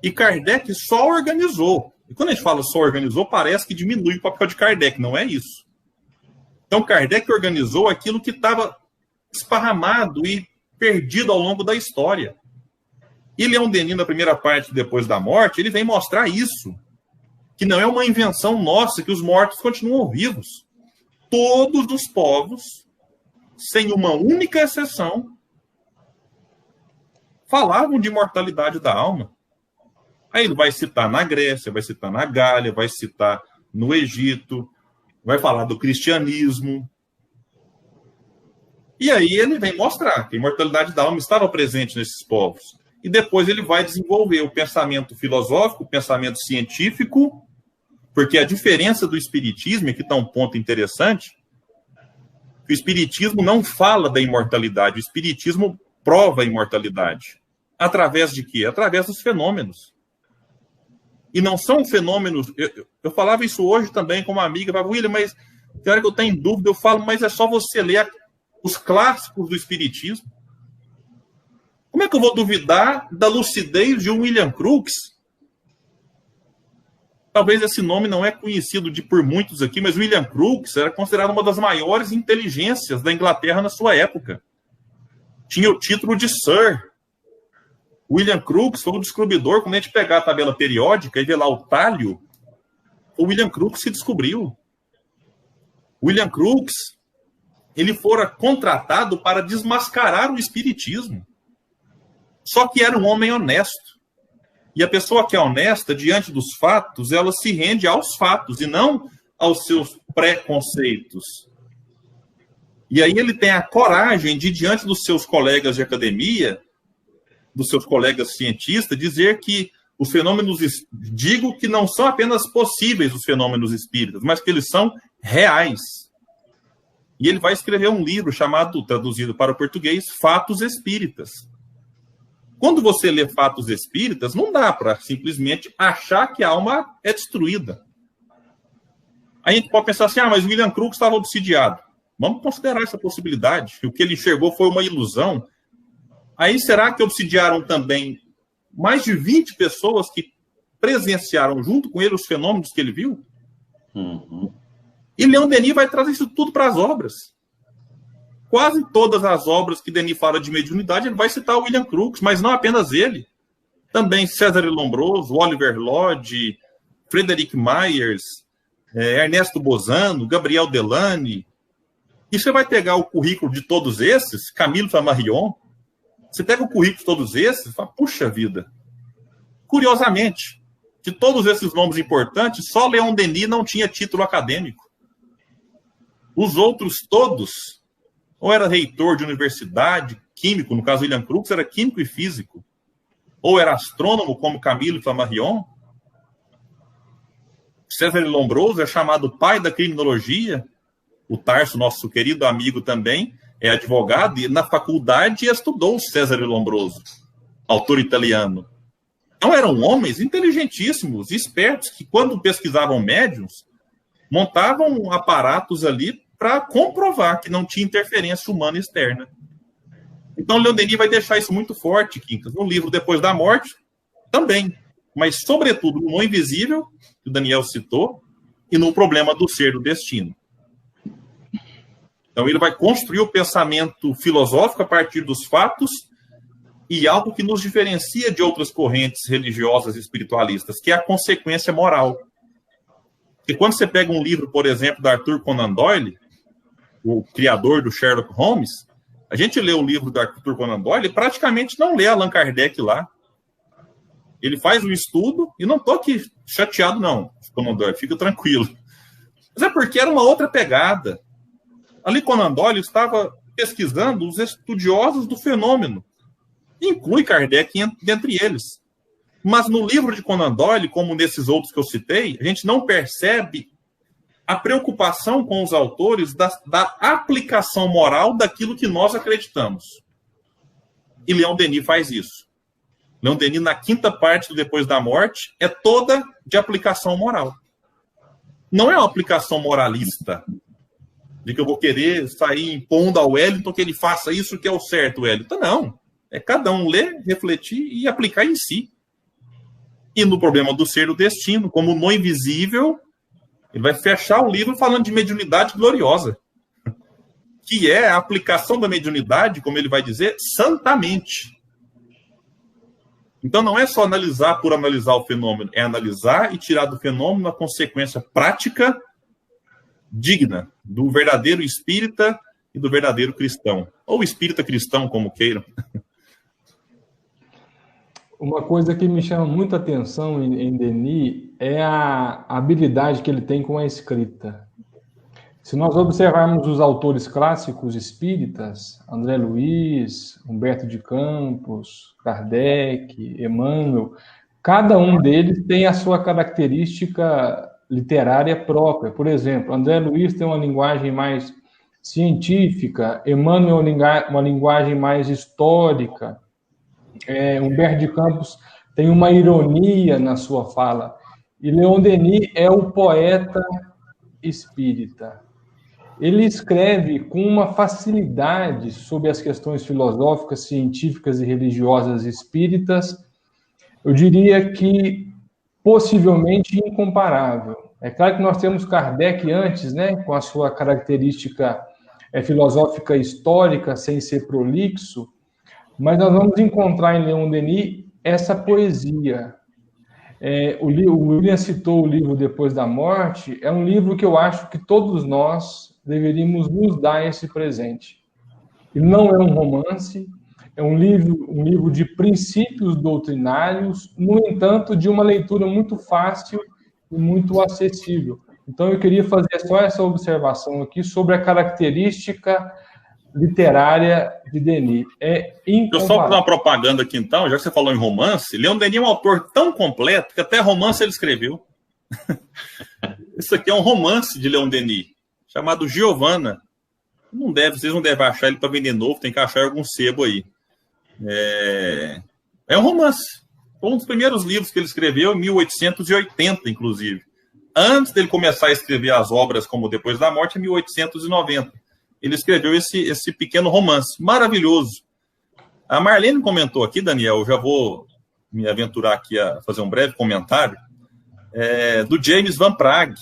E Kardec só organizou. E quando a gente fala só organizou, parece que diminui o papel de Kardec. Não é isso. Então, Kardec organizou aquilo que estava esparramado e perdido ao longo da história. E Leon Denis, na primeira parte, Depois da Morte, ele vem mostrar isso. Que não é uma invenção nossa, que os mortos continuam vivos. Todos os povos, sem uma única exceção, falavam de imortalidade da alma. Aí ele vai citar na Grécia, vai citar na Gália, vai citar no Egito, vai falar do cristianismo. E aí ele vem mostrar que a imortalidade da alma estava presente nesses povos. E depois ele vai desenvolver o pensamento filosófico, o pensamento científico, porque a diferença do espiritismo, aqui está um ponto interessante, que o espiritismo não fala da imortalidade, o espiritismo prova a imortalidade. Através de quê? Através dos fenômenos. E não são fenômenos... Eu falava isso hoje também com uma amiga, falava, William, mas tem hora que eu tenho dúvida, eu falo, mas é só você ler os clássicos do espiritismo. Como é que eu vou duvidar da lucidez de um William Crookes? Talvez esse nome não é conhecido por muitos aqui, mas William Crookes era considerado uma das maiores inteligências da Inglaterra na sua época. Tinha o título de Sir. William Crookes foi o descobridor. Quando a gente pegar a tabela periódica e ver lá o talho, o William Crookes se descobriu. William Crookes, ele fora contratado para desmascarar o espiritismo. Só que era um homem honesto. E a pessoa que é honesta, diante dos fatos, ela se rende aos fatos e não aos seus preconceitos. E aí ele tem a coragem de, diante dos seus colegas de academia, dos seus colegas cientistas, dizer que os fenômenos, digo que não são apenas possíveis os fenômenos espíritas, mas que eles são reais. E ele vai escrever um livro chamado, traduzido para o português, Fatos Espíritas. Quando você lê Fatos Espíritas, não dá para simplesmente achar que a alma é destruída. Aí a gente pode pensar assim, mas William Crookes estava obsidiado. Vamos considerar essa possibilidade, que o que ele enxergou foi uma ilusão. Aí será que obsidiaram também mais de 20 pessoas que presenciaram junto com ele os fenômenos que ele viu? Uhum. E Leon Denis vai trazer isso tudo para as obras. Quase todas as obras que Denis fala de mediunidade, ele vai citar o William Crookes, mas não apenas ele. Também César Lombroso, Oliver Lodge, Frederick Myers, Ernesto Bozano, Gabriel Delany. E você vai pegar o currículo de todos esses, Camilo Flammarion, você pega o currículo de todos esses e fala, puxa vida. Curiosamente, de todos esses nomes importantes, só Leon Denis não tinha título acadêmico. Os outros todos, ou era reitor de universidade, químico, no caso William Crookes era químico e físico, ou era astrônomo, como Camilo Flammarion. César Lombroso é chamado pai da criminologia. O Tarso, nosso querido amigo também, é advogado e na faculdade estudou César Lombroso, autor italiano. Então eram homens inteligentíssimos, espertos, que quando pesquisavam médiuns, montavam aparatos ali para comprovar que não tinha interferência humana externa. Então Leon Denis vai deixar isso muito forte, Quincas, no livro Depois da Morte, também, mas sobretudo no Invisível, que o Daniel citou, e no Problema do Ser do Destino. Então, ele vai construir o pensamento filosófico a partir dos fatos e algo que nos diferencia de outras correntes religiosas e espiritualistas, que é a consequência moral. Porque quando você pega um livro, por exemplo, do Arthur Conan Doyle, o criador do Sherlock Holmes, a gente lê o livro do Arthur Conan Doyle e praticamente não lê Allan Kardec lá. Ele faz um estudo, e não estou aqui chateado, não, Conan Doyle, fica tranquilo. Mas é porque era uma outra pegada. Ali Conan Doyle estava pesquisando os estudiosos do fenômeno. Inclui Kardec dentre eles. Mas no livro de Conan Doyle, como nesses outros que eu citei, a gente não percebe a preocupação com os autores da aplicação moral daquilo que nós acreditamos. E Leon Denis faz isso. Leon Denis, na quinta parte do Depois da Morte, é toda de aplicação moral. Não é uma aplicação moralista, de que eu vou querer sair impondo ao Wellington que ele faça isso que é o certo, Wellington. Não. É cada um ler, refletir e aplicar em si. E no problema do ser do destino, como no invisível, ele vai fechar o livro falando de mediunidade gloriosa, que é a aplicação da mediunidade, como ele vai dizer, santamente. Então não é só analisar por analisar o fenômeno, é analisar e tirar do fenômeno a consequência prática digna do verdadeiro espírita e do verdadeiro cristão. Ou espírita cristão, como queiram. Uma coisa que me chama muita atenção em Denis é a habilidade que ele tem com a escrita. Se nós observarmos os autores clássicos espíritas, André Luiz, Humberto de Campos, Kardec, Emmanuel, cada um deles tem a sua característica literária própria. Por exemplo, André Luiz tem uma linguagem mais científica, Emmanuel uma linguagem mais histórica, Humberto de Campos tem uma ironia na sua fala. E Leon Denis é o poeta espírita. Ele escreve com uma facilidade sobre as questões filosóficas, científicas e religiosas espíritas, eu diria que possivelmente incomparável. É claro que nós temos Kardec antes, né, com a sua característica filosófica histórica, sem ser prolixo, mas nós vamos encontrar em Leon Denis essa poesia. O William citou o livro Depois da Morte, é um livro que eu acho que todos nós deveríamos nos dar esse presente. Ele não é um romance, é um livro de princípios doutrinários, no entanto, de uma leitura muito fácil e muito acessível. Então, eu queria fazer só essa observação aqui sobre a característica literária de Denis. Eu só fazer uma propaganda aqui, então, já que você falou em romance, Leon Denis é um autor tão completo que até romance ele escreveu. Isso aqui é um romance de Leon Denis, chamado Giovanna. Vocês não devem achar ele para vender novo, tem que achar algum sebo aí. É um romance. Foi um dos primeiros livros que ele escreveu, em 1880, inclusive. Antes dele começar a escrever as obras como Depois da Morte, em 1890. Ele escreveu esse pequeno romance, maravilhoso. A Marlene comentou aqui, Daniel, eu já vou me aventurar aqui a fazer um breve comentário, do James Van Praagh.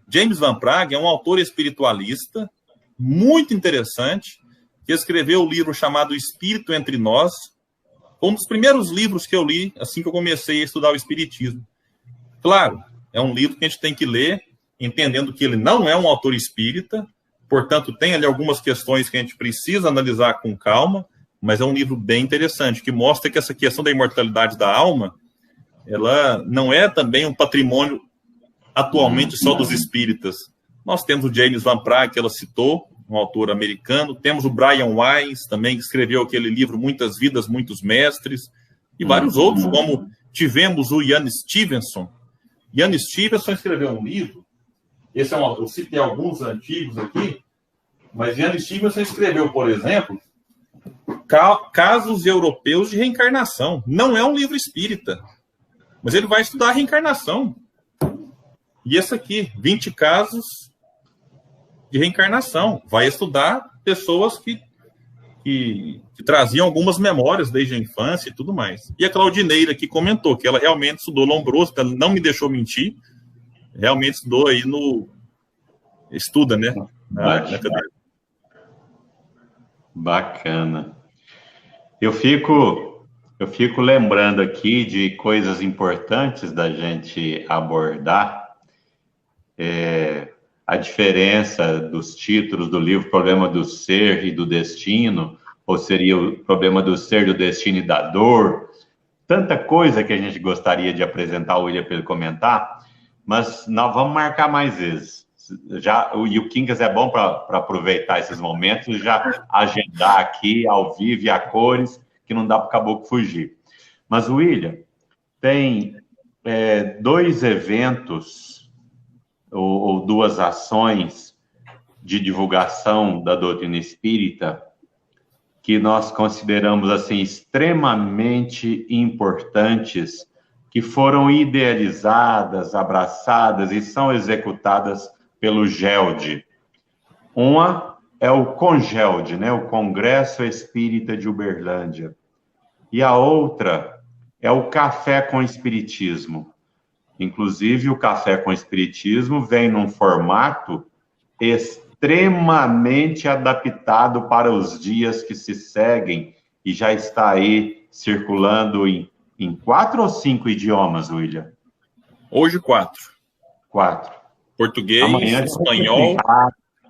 James Van Praagh é um autor espiritualista muito interessante, que escreveu um livro chamado Espírito Entre Nós. Foi um dos primeiros livros que eu li assim que eu comecei a estudar o espiritismo. Claro, é um livro que a gente tem que ler, entendendo que ele não é um autor espírita, portanto, tem ali algumas questões que a gente precisa analisar com calma, mas é um livro bem interessante, que mostra que essa questão da imortalidade da alma, ela não é também um patrimônio atualmente só dos espíritas. Nós temos o James Van Praagh, que ela citou, um autor americano, temos o Brian Weiss, também, que escreveu aquele livro Muitas Vidas, Muitos Mestres, e vários outros, como tivemos o Ian Stevenson. Ian Stevenson escreveu um livro, eu citei alguns antigos aqui, mas Ian Stevenson escreveu, por exemplo, Casos Europeus de Reencarnação. Não é um livro espírita, mas ele vai estudar a reencarnação. E esse aqui, 20 casos de reencarnação. Vai estudar pessoas que traziam algumas memórias desde a infância e tudo mais. E a Claudineira que comentou que ela realmente estudou Lombroso, ela não me deixou mentir, realmente estudou aí estuda, né? Na cadeira. Bacana. Eu fico lembrando aqui de coisas importantes da gente abordar. A diferença dos títulos do livro Problema do Ser e do Destino, ou seria o Problema do Ser, do Destino e da Dor. Tanta coisa que a gente gostaria de apresentar o William para ele comentar, mas nós vamos marcar mais vezes. E o Quincas é bom para aproveitar esses momentos, já agendar aqui ao vivo e a cores, que não dá para o caboclo fugir. Mas, William, tem 2 eventos ou 2 ações de divulgação da doutrina espírita que nós consideramos assim extremamente importantes, que foram idealizadas, abraçadas e são executadas pelo GELD. Uma é o CONGELD, né? O Congresso Espírita de Uberlândia. E a outra é o Café com Espiritismo. Inclusive, o Café com Espiritismo vem num formato extremamente adaptado para os dias que se seguem e já está aí circulando em 4 ou 5 idiomas, William? Hoje 4. 4. Português, amanhã, espanhol.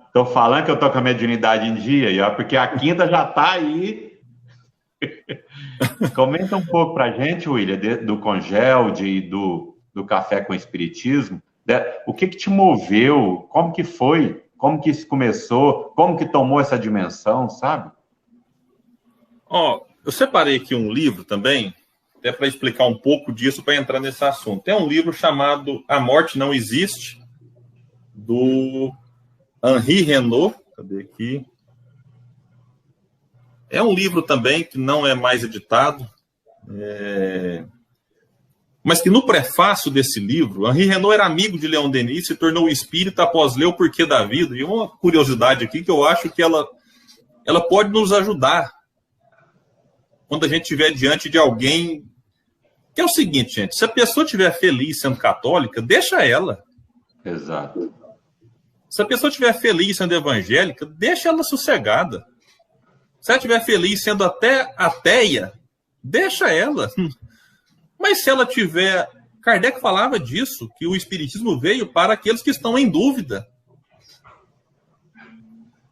Estou falando que eu estou com a mediunidade em dia, porque a quinta já está aí. Comenta um pouco para a gente, William, do CONGELD e do Café com Espiritismo. O que te moveu? Como que foi? Como que isso começou? Como que tomou essa dimensão, sabe? Eu separei aqui um livro também, até para explicar um pouco disso, para entrar nesse assunto. Tem um livro chamado A Morte Não Existe, do Henri Renaud. Cadê aqui? É um livro também que não é mais editado, mas que no prefácio desse livro, Henri Renaud era amigo de Leon Denis, se tornou espírita após ler O Porquê da Vida. E uma curiosidade aqui que eu acho que ela pode nos ajudar quando a gente estiver diante de alguém, que é o seguinte, gente, se a pessoa estiver feliz sendo católica, deixa ela. Exato. Se a pessoa estiver feliz sendo evangélica, deixa ela sossegada. Se ela estiver feliz sendo até ateia, deixa ela. Mas se ela tiver... Kardec falava disso, que o Espiritismo veio para aqueles que estão em dúvida.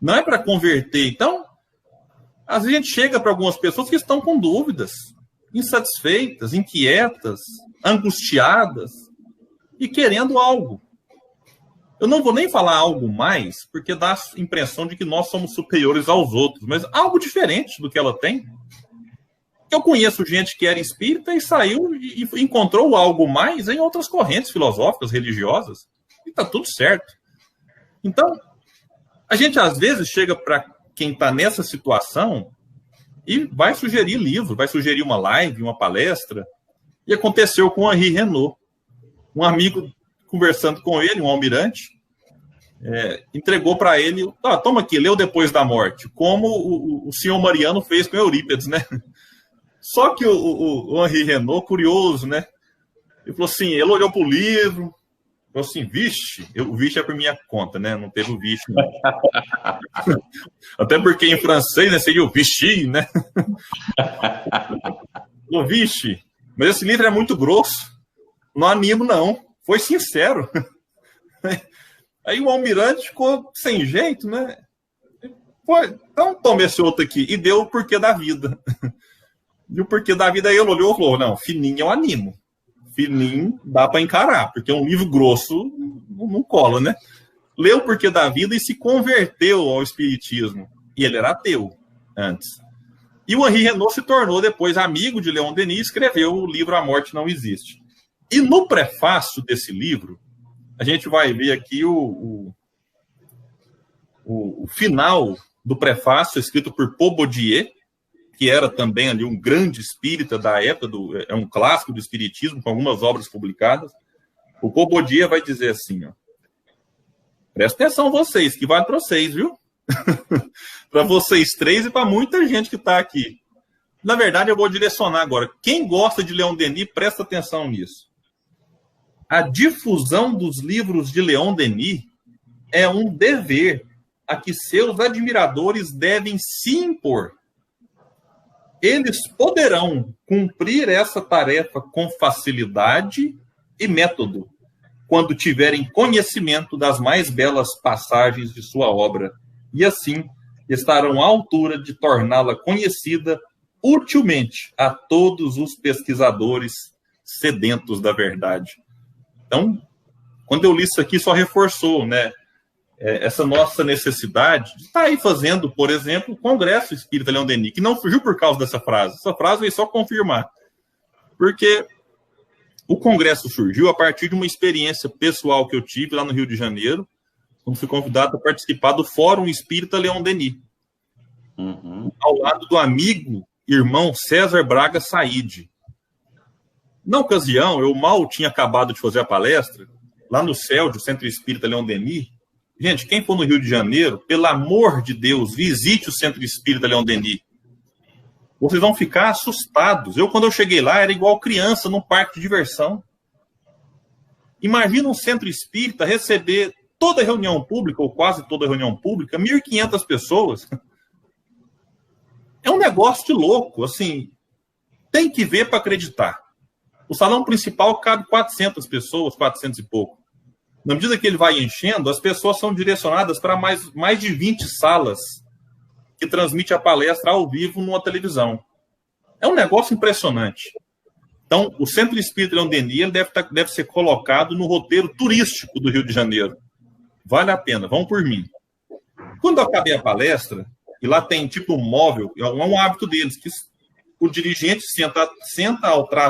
Não é para converter. Então, às vezes a gente chega para algumas pessoas que estão com dúvidas, insatisfeitas, inquietas, angustiadas e querendo algo. Eu não vou nem falar algo mais, porque dá a impressão de que nós somos superiores aos outros, mas algo diferente do que ela tem. Eu conheço gente que era espírita e saiu e encontrou algo mais em outras correntes filosóficas, religiosas, e está tudo certo. Então, a gente às vezes chega para quem está nessa situação e vai sugerir livro, vai sugerir uma live, uma palestra, e aconteceu com o Henri Renaud. Um amigo conversando com ele, um almirante, entregou para ele, toma aqui, leu Depois da Morte, como o senhor Mariano fez com Eurípides, né? Só que o Henri Renaud, curioso, né? Ele falou assim, ele olhou para o livro, falou assim, vixe, o vixe é por minha conta, né? Não teve o vixe, não. Até porque em francês, né, seria o vichy, né? Falou, vixe, mas esse livro é muito grosso, não animo, não. Foi sincero. Aí o almirante ficou sem jeito, né? Pô, então toma esse outro aqui. E deu o Porquê da Vida. E o Porquê da Vida, aí ele olhou e falou, não, fininho eu animo. Fininho dá para encarar, porque um livro grosso não cola, né? Leu o Porquê da Vida e se converteu ao espiritismo. E ele era ateu antes. E o Henri Renaud se tornou depois amigo de Leon Denis e escreveu o livro A Morte Não Existe. E no prefácio desse livro, a gente vai ver aqui o final do prefácio, escrito por Paul Baudier, que era também ali um grande espírita da época, é um clássico do espiritismo, com algumas obras publicadas. O Paul Baudier vai dizer assim, ó, presta atenção vocês, que vale para vocês, viu? Para vocês 3 e para muita gente que está aqui. Na verdade, eu vou direcionar agora. Quem gosta de Leon Denis, presta atenção nisso. A difusão dos livros de Leon Denis é um dever a que seus admiradores devem se impor. Eles poderão cumprir essa tarefa com facilidade e método, quando tiverem conhecimento das mais belas passagens de sua obra, e assim estarão à altura de torná-la conhecida utilmente a todos os pesquisadores sedentos da verdade. Então, quando eu li isso aqui, só reforçou, né, essa nossa necessidade de estar aí fazendo, por exemplo, o Congresso Espírita Leon Denis, que não surgiu por causa dessa frase. Essa frase veio só confirmar. Porque o Congresso surgiu a partir de uma experiência pessoal que eu tive lá no Rio de Janeiro, quando fui convidado a participar do Fórum Espírita Leon Denis, ao lado do amigo, irmão César Braga Said. Na ocasião, eu mal tinha acabado de fazer a palestra, lá no CELD, o Centro Espírita Leon Denis. Gente, quem for no Rio de Janeiro, pelo amor de Deus, visite o Centro Espírita Leon Denis. Vocês vão ficar assustados. Quando eu cheguei lá, era igual criança num parque de diversão. Imagina um centro espírita receber toda a reunião pública, ou quase toda a reunião pública, 1.500 pessoas. É um negócio de louco, assim, tem que ver para acreditar. O salão principal cabe 400 pessoas, 400 e pouco. Na medida que ele vai enchendo, as pessoas são direcionadas para mais de 20 salas que transmite a palestra ao vivo numa televisão. É um negócio impressionante. Então, o Centro Espírita Leon Denis ele deve ser colocado no roteiro turístico do Rio de Janeiro. Vale a pena, vão por mim. Quando eu acabei a palestra, e lá tem tipo um móvel, é um hábito deles, que o dirigente senta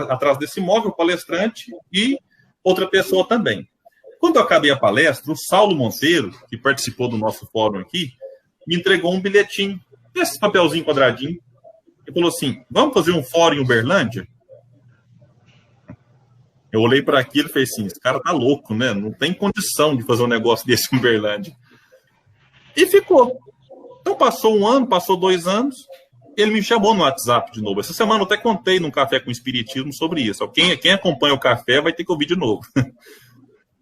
atrás desse móvel, o palestrante e outra pessoa também. Quando eu acabei a palestra, o Saulo Monteiro, que participou do nosso fórum aqui, me entregou um bilhetinho, esse papelzinho quadradinho, e falou assim, vamos fazer um fórum em Uberlândia? Eu olhei para aquilo e falei assim, esse cara tá louco, né? Não tem condição de fazer um negócio desse em Uberlândia. E ficou. Então passou 1 ano, passou 2 anos, ele me chamou no WhatsApp de novo. Essa semana eu até contei num Café com Espiritismo sobre isso. Quem acompanha o café vai ter que ouvir de novo.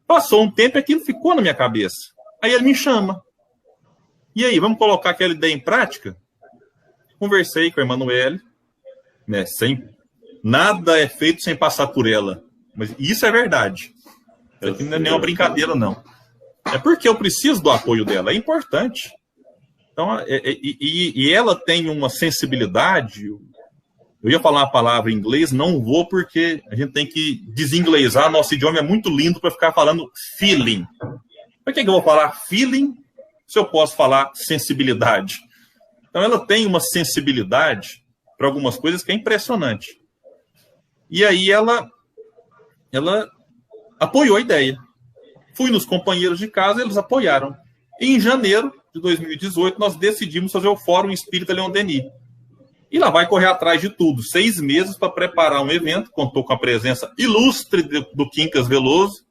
Passou um tempo e aquilo ficou na minha cabeça. Aí ele me chama. E aí, vamos colocar aquela ideia em prática? Conversei com a Emanuele, né? Nada é feito sem passar por ela. Mas isso é verdade. Isso aqui não é nenhuma brincadeira, não. É porque eu preciso do apoio dela. É importante. Então, e ela tem uma sensibilidade. Eu ia falar uma palavra em inglês, não vou, porque a gente tem que desinglesar. Nosso idioma é muito lindo para ficar falando feeling. Por que eu vou falar feeling se eu posso falar sensibilidade? Então, ela tem uma sensibilidade para algumas coisas que é impressionante. E aí ela apoiou a ideia. Fui nos companheiros de casa, eles apoiaram. Em janeiro de 2018, nós decidimos fazer o Fórum Espírita Leon Denis. E lá vai correr atrás de tudo. 6 meses para preparar um evento. Contou com a presença ilustre do Quincas Veloso.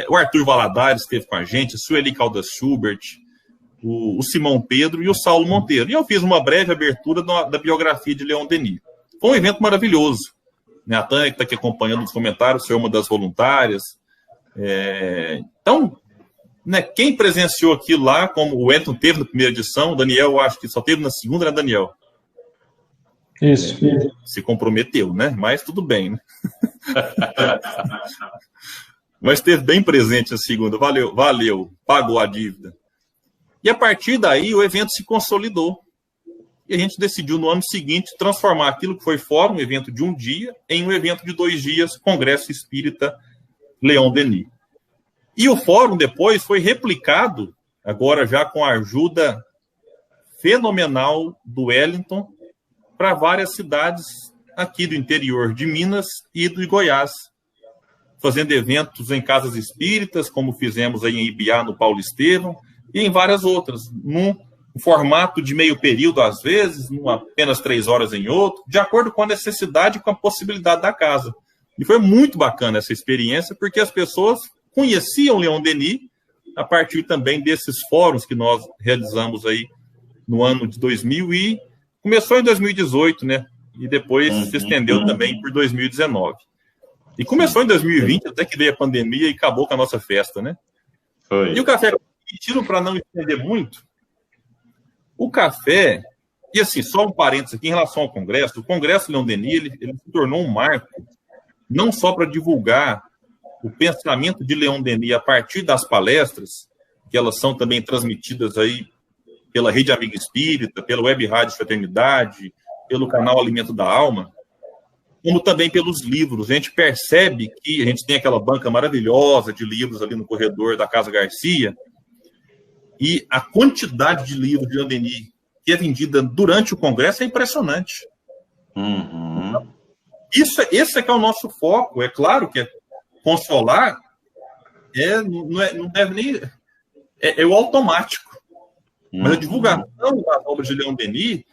O Arthur Valadares esteve com a gente, Sueli Caldas Schubert, o Simão Pedro e o Saulo Monteiro. E eu fiz uma breve abertura da biografia de Leon Denis. Foi um evento maravilhoso. A Tânia, que está aqui acompanhando os comentários, foi uma das voluntárias. Então, né, quem presenciou aquilo lá, como o Edson teve na primeira edição, o Daniel, eu acho que só teve na segunda, né, Daniel? Isso. Se comprometeu, né? Mas tudo bem, né? Mas esteve bem presente na segunda. Valeu, pagou a dívida. E a partir daí, o evento se consolidou. E a gente decidiu, no ano seguinte, transformar aquilo que foi fórum, um evento de 1 dia, em um evento de 2 dias, Congresso Espírita Leon Denis. E o fórum depois foi replicado, agora já com a ajuda fenomenal do Wellington, para várias cidades aqui do interior de Minas e de Goiás, fazendo eventos em casas espíritas, como fizemos aí em Ibiá, no Paulo Estevam, e em várias outras, num formato de meio período, às vezes, apenas 3 horas em outro, de acordo com a necessidade e com a possibilidade da casa. E foi muito bacana essa experiência, porque as pessoas conheciam Leon Denis a partir também desses fóruns que nós realizamos aí no ano de 2000 e começou em 2018, né? E depois se estendeu também por 2019. E começou em 2020, até que veio a pandemia e acabou com a nossa festa, né? Foi. E o Café com tiro para não estender muito, o café, e assim, só um parênteses aqui em relação ao Congresso, o Congresso Leon Denis, ele se tornou um marco, não só para divulgar o pensamento de Leon Denis a partir das palestras, que elas são também transmitidas aí pela Rede Amiga Espírita, pela Web Rádio Fraternidade, pelo canal Alimento da Alma, como também pelos livros. A gente percebe que a gente tem aquela banca maravilhosa de livros ali no corredor da Casa Garcia, e a quantidade de livros de Leon Denis que é vendida durante o Congresso é impressionante. Uhum. Esse é que é o nosso foco. É claro que consolar não deve nem... É o automático. Mas a divulgação das obras de Leon Denis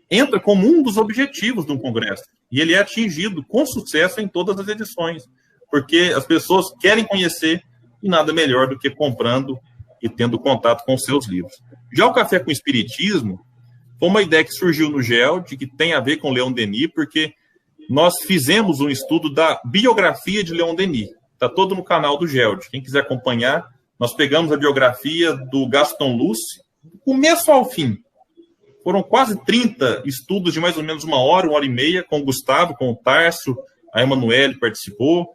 entra como um dos objetivos do Congresso. E ele é atingido com sucesso em todas as edições. Porque as pessoas querem conhecer e nada melhor do que comprando e tendo contato com os seus livros. Já o Café com Espiritismo foi uma ideia que surgiu no GELD, que tem a ver com Leon Denis, porque nós fizemos um estudo da biografia de Leon Denis. Está todo no canal do GELD. Quem quiser acompanhar, nós pegamos a biografia do Gaston Luce, do começo ao fim. Foram quase 30 estudos de mais ou menos 1 hora e meia, com o Gustavo, com o Tarso, a Emanuele participou,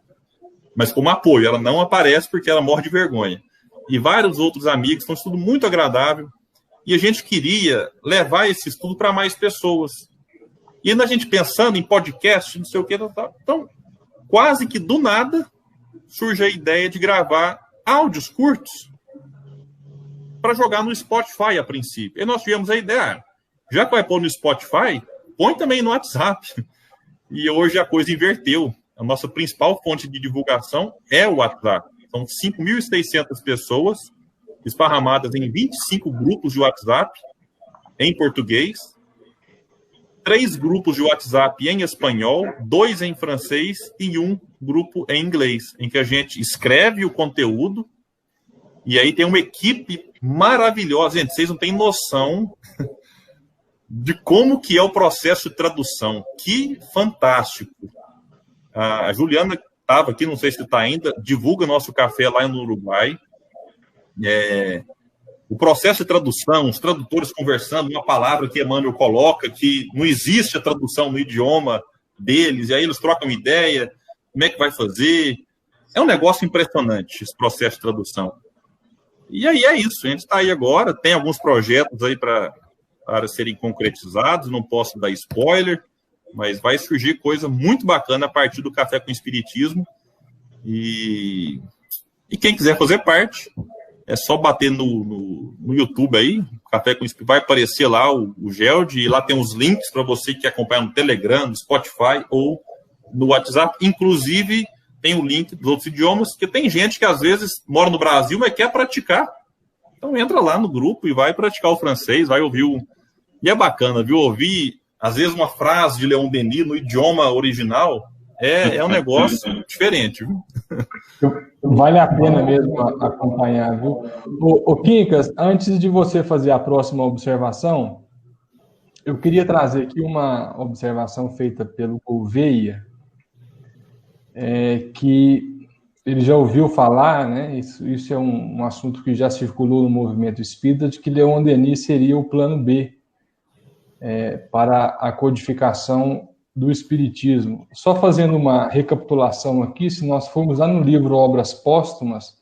mas como apoio. Ela não aparece porque ela morre de vergonha. E vários outros amigos, foi um estudo muito agradável. E a gente queria levar esse estudo para mais pessoas. E ainda a gente pensando em podcast, não sei o que, então, quase que do nada, surge a ideia de gravar áudios curtos para jogar no Spotify a princípio. E nós tivemos a ideia, já que vai pôr no Spotify, põe também no WhatsApp. E hoje a coisa inverteu. A nossa principal fonte de divulgação é o WhatsApp. São 5.600 pessoas esparramadas em 25 grupos de WhatsApp em português, 3 grupos de WhatsApp em espanhol, 2 em francês e 1 grupo em inglês, em que a gente escreve o conteúdo e aí tem uma equipe maravilhosa. Gente, vocês não têm noção de como que é o processo de tradução. Que fantástico. A Juliana estava aqui, não sei se está ainda, divulga nosso café lá no Uruguai. O processo de tradução, os tradutores conversando, uma palavra que Emmanuel coloca, que não existe a tradução no idioma deles, e aí eles trocam ideia, como é que vai fazer. É um negócio impressionante esse processo de tradução. E aí é isso, a gente está aí agora, tem alguns projetos aí para serem concretizados, não posso dar spoiler, mas vai surgir coisa muito bacana a partir do Café com Espiritismo. E quem quiser fazer parte, é só bater no YouTube aí, Café com Espiritismo, vai aparecer lá o GELD, e lá tem os links para você que acompanha no Telegram, no Spotify ou no WhatsApp. Inclusive, tem o link dos outros idiomas, porque tem gente que às vezes mora no Brasil, mas quer praticar. Então entra lá no grupo e vai praticar o francês, vai ouvir o... E é bacana, viu? Ouvir, às vezes, uma frase de Leon Denis no idioma original é um negócio diferente, viu? Vale a pena mesmo acompanhar, viu? Ô Quincas, antes de você fazer a próxima observação, eu queria trazer aqui uma observação feita pelo Gouveia, que ele já ouviu falar, né? Isso é um assunto que já circulou no movimento espírita, de que Leon Denis seria o plano B para a codificação do Espiritismo. Só fazendo uma recapitulação aqui, se nós formos lá no livro Obras Póstumas,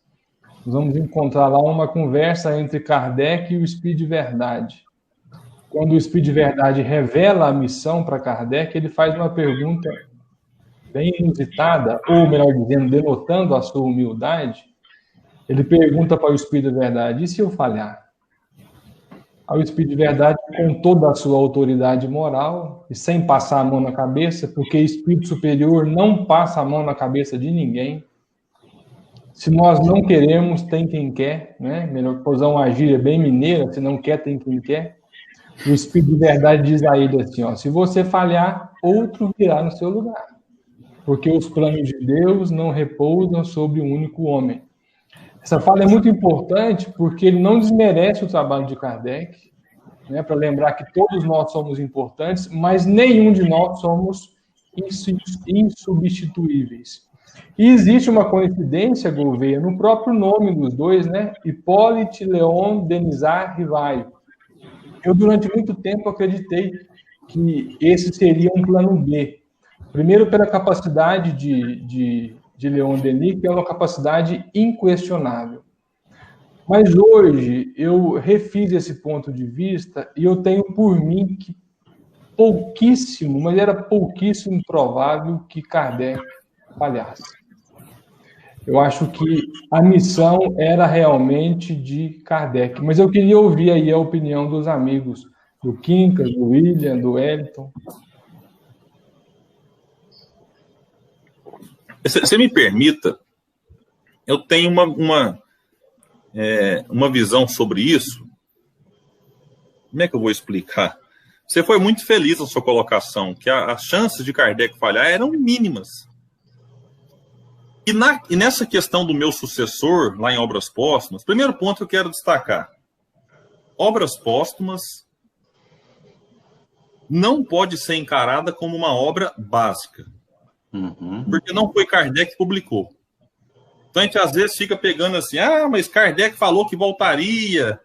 nós vamos encontrar lá uma conversa entre Kardec e o Espírito de Verdade. Quando o Espírito de Verdade revela a missão para Kardec, ele faz uma pergunta bem inusitada, ou melhor dizendo, denotando a sua humildade. Ele pergunta para o Espírito de Verdade: e se eu falhar? Ao Espírito de Verdade, com toda a sua autoridade moral e sem passar a mão na cabeça, porque Espírito Superior não passa a mão na cabeça de ninguém. Se nós não queremos, tem quem quer, né? Melhor usar uma gíria bem mineira: se não quer, tem quem quer. O Espírito de Verdade diz a ele assim: ó, se você falhar, outro virá no seu lugar, porque os planos de Deus não repousam sobre um único homem. Essa fala é muito importante porque ele não desmerece o trabalho de Kardec, né, para lembrar que todos nós somos importantes, mas nenhum de nós somos insubstituíveis. E existe uma coincidência, Gouveia, no próprio nome dos dois, né? Hipólite Leon Denisard Rivaio. Eu, durante muito tempo, acreditei que esse seria um plano B. Primeiro, pela capacidade de Leon Denis, que é uma capacidade inquestionável. Mas hoje, eu refiz esse ponto de vista e eu tenho por mim que pouquíssimo, mas era pouquíssimo provável que Kardec falhasse. Eu acho que a missão era realmente de Kardec. Mas eu queria ouvir aí a opinião dos amigos, do Quincas, do William, do Wellington. Se me permita, eu tenho uma visão sobre isso. Como é que eu vou explicar? Você foi muito feliz na sua colocação, que as chances de Kardec falhar eram mínimas. E nessa questão do meu sucessor, lá em Obras Póstumas, primeiro ponto que eu quero destacar. Obras Póstumas não pode ser encarada como uma obra básica. Porque não foi Kardec que publicou. Então a gente às vezes fica pegando assim, mas Kardec falou que voltaria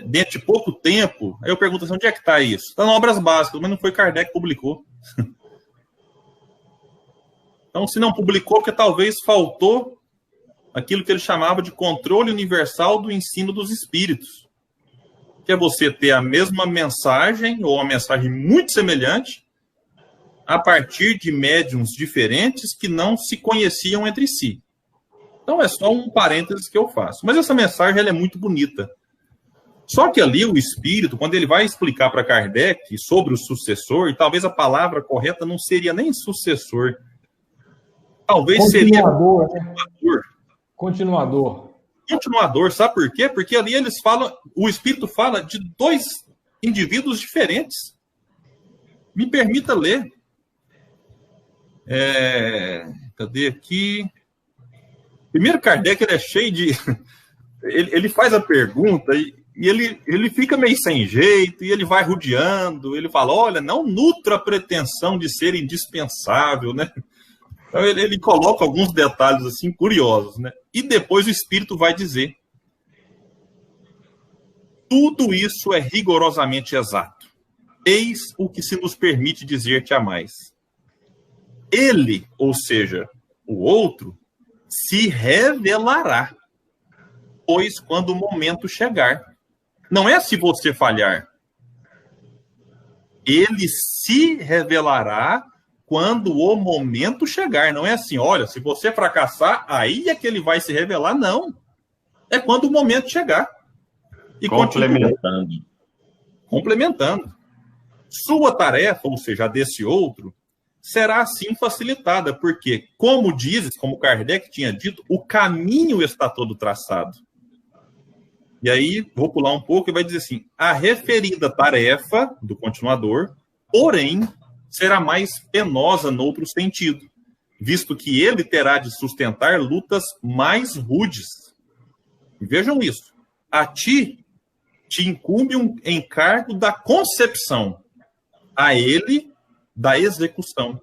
dentro de pouco tempo. Aí eu pergunto assim, onde é que está isso? Está em Obras Básicas, mas não foi Kardec que publicou. Então, se não publicou, porque talvez faltou aquilo que ele chamava de controle universal do ensino dos espíritos. Que é você ter a mesma mensagem, ou uma mensagem muito semelhante, a partir de médiuns diferentes que não se conheciam entre si. Então, é só um parênteses que eu faço. Mas essa mensagem ela é muito bonita. Só que ali o espírito, quando ele vai explicar para Kardec sobre o sucessor, e talvez a palavra correta não seria nem sucessor, talvez continuador, seria continuador. Continuador, sabe por quê? Porque ali eles falam, o espírito fala de dois indivíduos diferentes. Me permita ler. Cadê aqui? Primeiro, Kardec ele é cheio de... Ele faz a pergunta e ele fica meio sem jeito, e ele vai rodeando, ele fala, olha, não nutra a pretensão de ser indispensável, né? Então ele coloca alguns detalhes assim curiosos, né? E depois o espírito vai dizer: tudo isso é rigorosamente exato. Eis o que se nos permite dizer-te a mais. Ele, ou seja, o outro, se revelará, pois quando o momento chegar. Não é se você falhar. Ele se revelará quando o momento chegar. Não é assim, olha, se você fracassar, aí é que ele vai se revelar. Não. É quando o momento chegar. E complementando. Sua tarefa, ou seja, a desse outro, será assim facilitada, porque, como dizes, como Kardec tinha dito, o caminho está todo traçado. E aí, vou pular um pouco e vai dizer assim, a referida tarefa do continuador, porém, será mais penosa noutro sentido, visto que ele terá de sustentar lutas mais rudes. E vejam isso. A ti te incumbe um encargo da concepção, a ele da execução,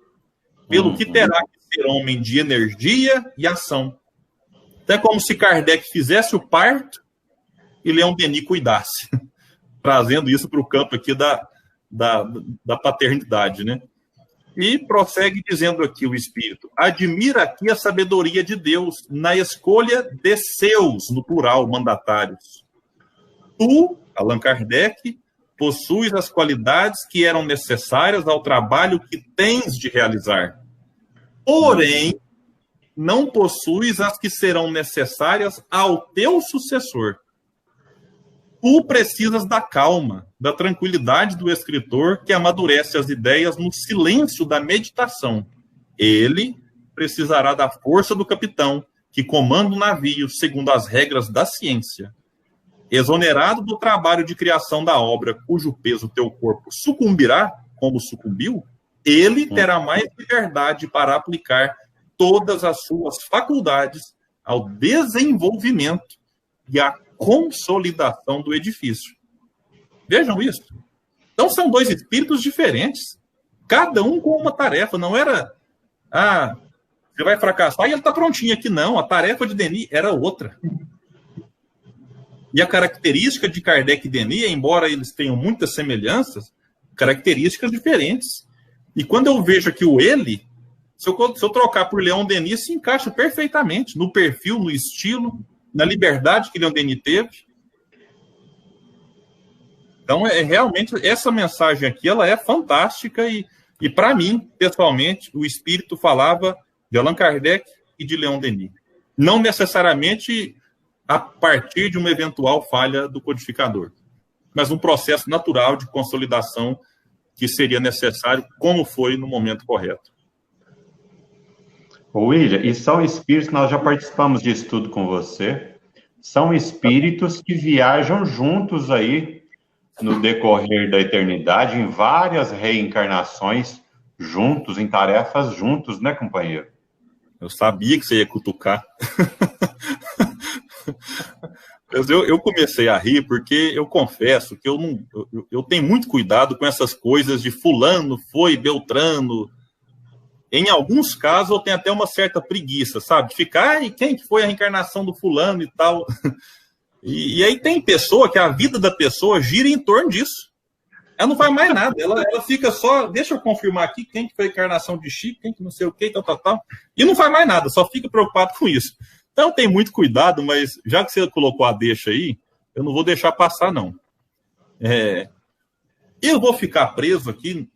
pelo que terá que ser homem de energia e ação. Então é como se Kardec fizesse o parto e Leon Denis cuidasse, trazendo isso para o campo aqui da paternidade, né? E prossegue dizendo aqui o Espírito, admira aqui a sabedoria de Deus na escolha de seus, no plural, mandatários. Tu, Allan Kardec, possuis as qualidades que eram necessárias ao trabalho que tens de realizar. Porém, não possuis as que serão necessárias ao teu sucessor. Tu precisas da calma, da tranquilidade do escritor que amadurece as ideias no silêncio da meditação. Ele precisará da força do capitão que comanda o navio segundo as regras da ciência. Exonerado do trabalho de criação da obra, cujo peso teu corpo sucumbirá, como sucumbiu, ele terá mais liberdade para aplicar todas as suas faculdades ao desenvolvimento e à consolidação do edifício. Vejam isso. Então são dois espíritos diferentes, cada um com uma tarefa. Não era, Você vai fracassar e ele está prontinho aqui. Não, a tarefa de Denis era outra. E a característica de Kardec e Denis, embora eles tenham muitas semelhanças, características diferentes. E quando eu vejo aqui o ele, se eu trocar por Leon Denis, se encaixa perfeitamente no perfil, no estilo, na liberdade que Leon Denis teve. Então, realmente, essa mensagem aqui, ela é fantástica e para mim, pessoalmente, o espírito falava de Allan Kardec e de Leon Denis. Não necessariamente a partir de uma eventual falha do codificador, mas um processo natural de consolidação que seria necessário, como foi no momento correto. William, e são espíritos, nós já participamos de estudo com você, são espíritos que viajam juntos aí no decorrer da eternidade, em várias reencarnações juntos, em tarefas juntos, né, companheiro? Eu sabia que você ia cutucar. Eu comecei a rir porque eu confesso que eu tenho muito cuidado com essas coisas de fulano foi, Beltrano. Em alguns casos eu tenho até uma certa preguiça, sabe? De ficar, e quem que foi a reencarnação do fulano e tal. E aí tem pessoa que a vida da pessoa gira em torno disso. Ela não faz mais nada, ela fica só, deixa eu confirmar aqui quem que foi a encarnação de Chico, quem que não sei o que, tal. E não faz mais nada, só fica preocupado com isso. Então tem muito cuidado, mas já que você colocou a deixa aí, eu não vou deixar passar, não. Eu vou ficar preso aqui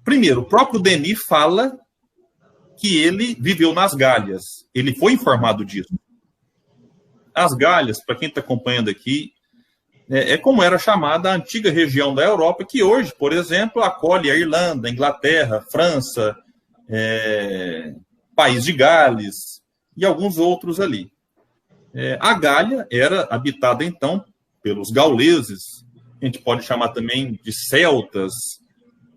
Primeiro, o próprio Denis fala que ele viveu nas Gálias. Ele foi informado disso. As Gálias, para quem está acompanhando aqui, é como era chamada a antiga região da Europa, que hoje, por exemplo, acolhe a Irlanda, a Inglaterra, a França, País de Gales e alguns outros ali. A Gália era habitada, então, pelos gauleses, a gente pode chamar também de celtas,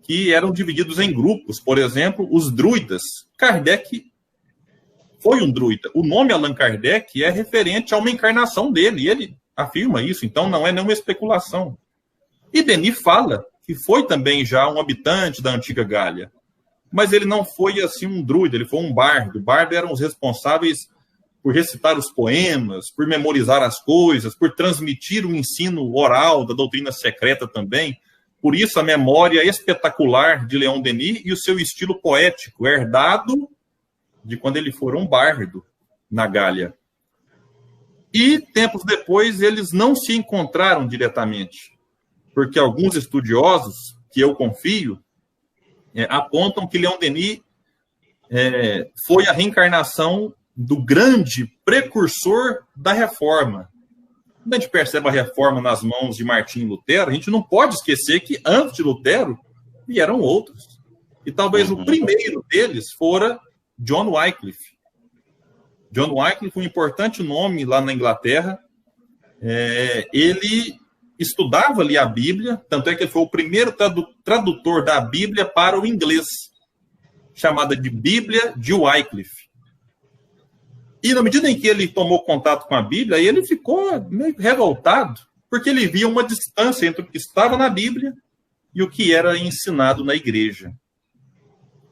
que eram divididos em grupos. Por exemplo, os druidas. Kardec foi um druida. O nome Allan Kardec é referente a uma encarnação dele, e ele afirma isso, então não é nenhuma especulação. E Denis fala que foi também já um habitante da antiga Gália, mas ele não foi assim um druida, ele foi um bardo. Bardo eram os responsáveis por recitar os poemas, por memorizar as coisas, por transmitir o ensino oral da doutrina secreta também. Por isso a memória espetacular de Leon Denis e o seu estilo poético, herdado de quando ele for um bardo na Gália. E, tempos depois, eles não se encontraram diretamente, porque alguns estudiosos, que eu confio, apontam que Leon Denis foi a reencarnação do grande precursor da Reforma. Quando a gente percebe a Reforma nas mãos de Martinho Lutero, a gente não pode esquecer que, antes de Lutero, vieram outros. E talvez o primeiro deles fora John Wycliffe. John Wycliffe, um importante nome lá na Inglaterra, ele estudava ali a Bíblia, tanto é que ele foi o primeiro tradutor da Bíblia para o inglês, chamada de Bíblia de Wycliffe. E na medida em que ele tomou contato com a Bíblia, ele ficou meio revoltado, porque ele via uma distância entre o que estava na Bíblia e o que era ensinado na igreja.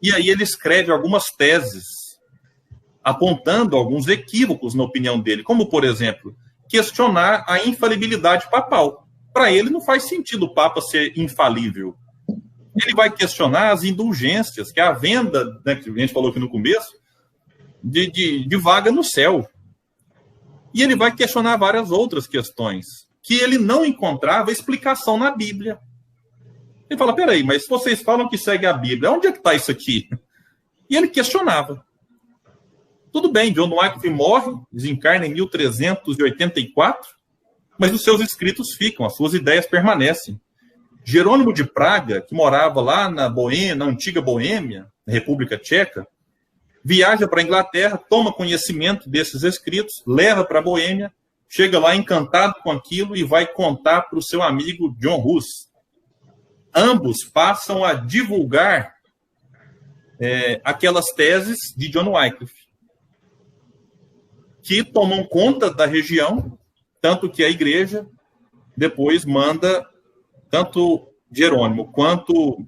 E aí ele escreve algumas teses, apontando alguns equívocos na opinião dele, como, por exemplo, questionar a infalibilidade papal. Para ele não faz sentido o Papa ser infalível. Ele vai questionar as indulgências, que é a venda, né, que a gente falou aqui no começo, de vaga no céu. E ele vai questionar várias outras questões, que ele não encontrava explicação na Bíblia. Ele fala, peraí, mas vocês falam que segue a Bíblia, onde é que está isso aqui? E ele questionava. Tudo bem, John Wycliffe morre, desencarna em 1384, mas os seus escritos ficam, as suas ideias permanecem. Jerônimo de Praga, que morava lá na Boêmia, na antiga Boêmia, na República Tcheca, viaja para a Inglaterra, toma conhecimento desses escritos, leva para a Boêmia, chega lá encantado com aquilo e vai contar para o seu amigo John Hus. Ambos passam a divulgar aquelas teses de John Wycliffe, que tomam conta da região, tanto que a igreja depois manda tanto Jerônimo quanto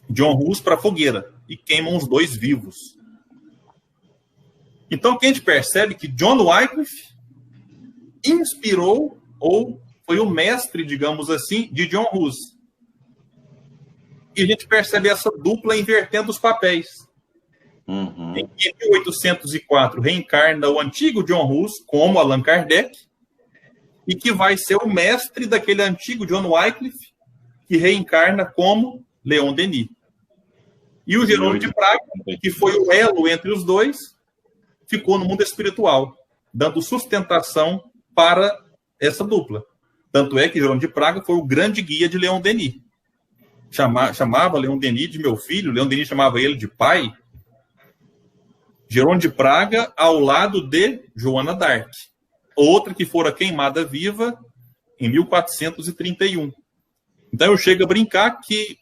John Hus para a fogueira e queimam os dois vivos. Então, que a gente percebe que John Wycliffe inspirou, ou foi o mestre, digamos assim, de John Hus. E a gente percebe essa dupla invertendo os papéis. Uhum. Em 1804, reencarna o antigo John Hus como Allan Kardec, e que vai ser o mestre daquele antigo John Wycliffe, que reencarna como Leon Denis. E o Jerônimo de Praga, que foi o elo entre os dois, ficou no mundo espiritual, dando sustentação para essa dupla. Tanto é que Jerônimo de Praga foi o grande guia de Leon Denis. Chamava Leon Denis de meu filho, Leon Denis chamava ele de pai. Jerônimo de Praga ao lado de Joana d'Arc, outra que fora queimada viva em 1431. Então eu chego a brincar que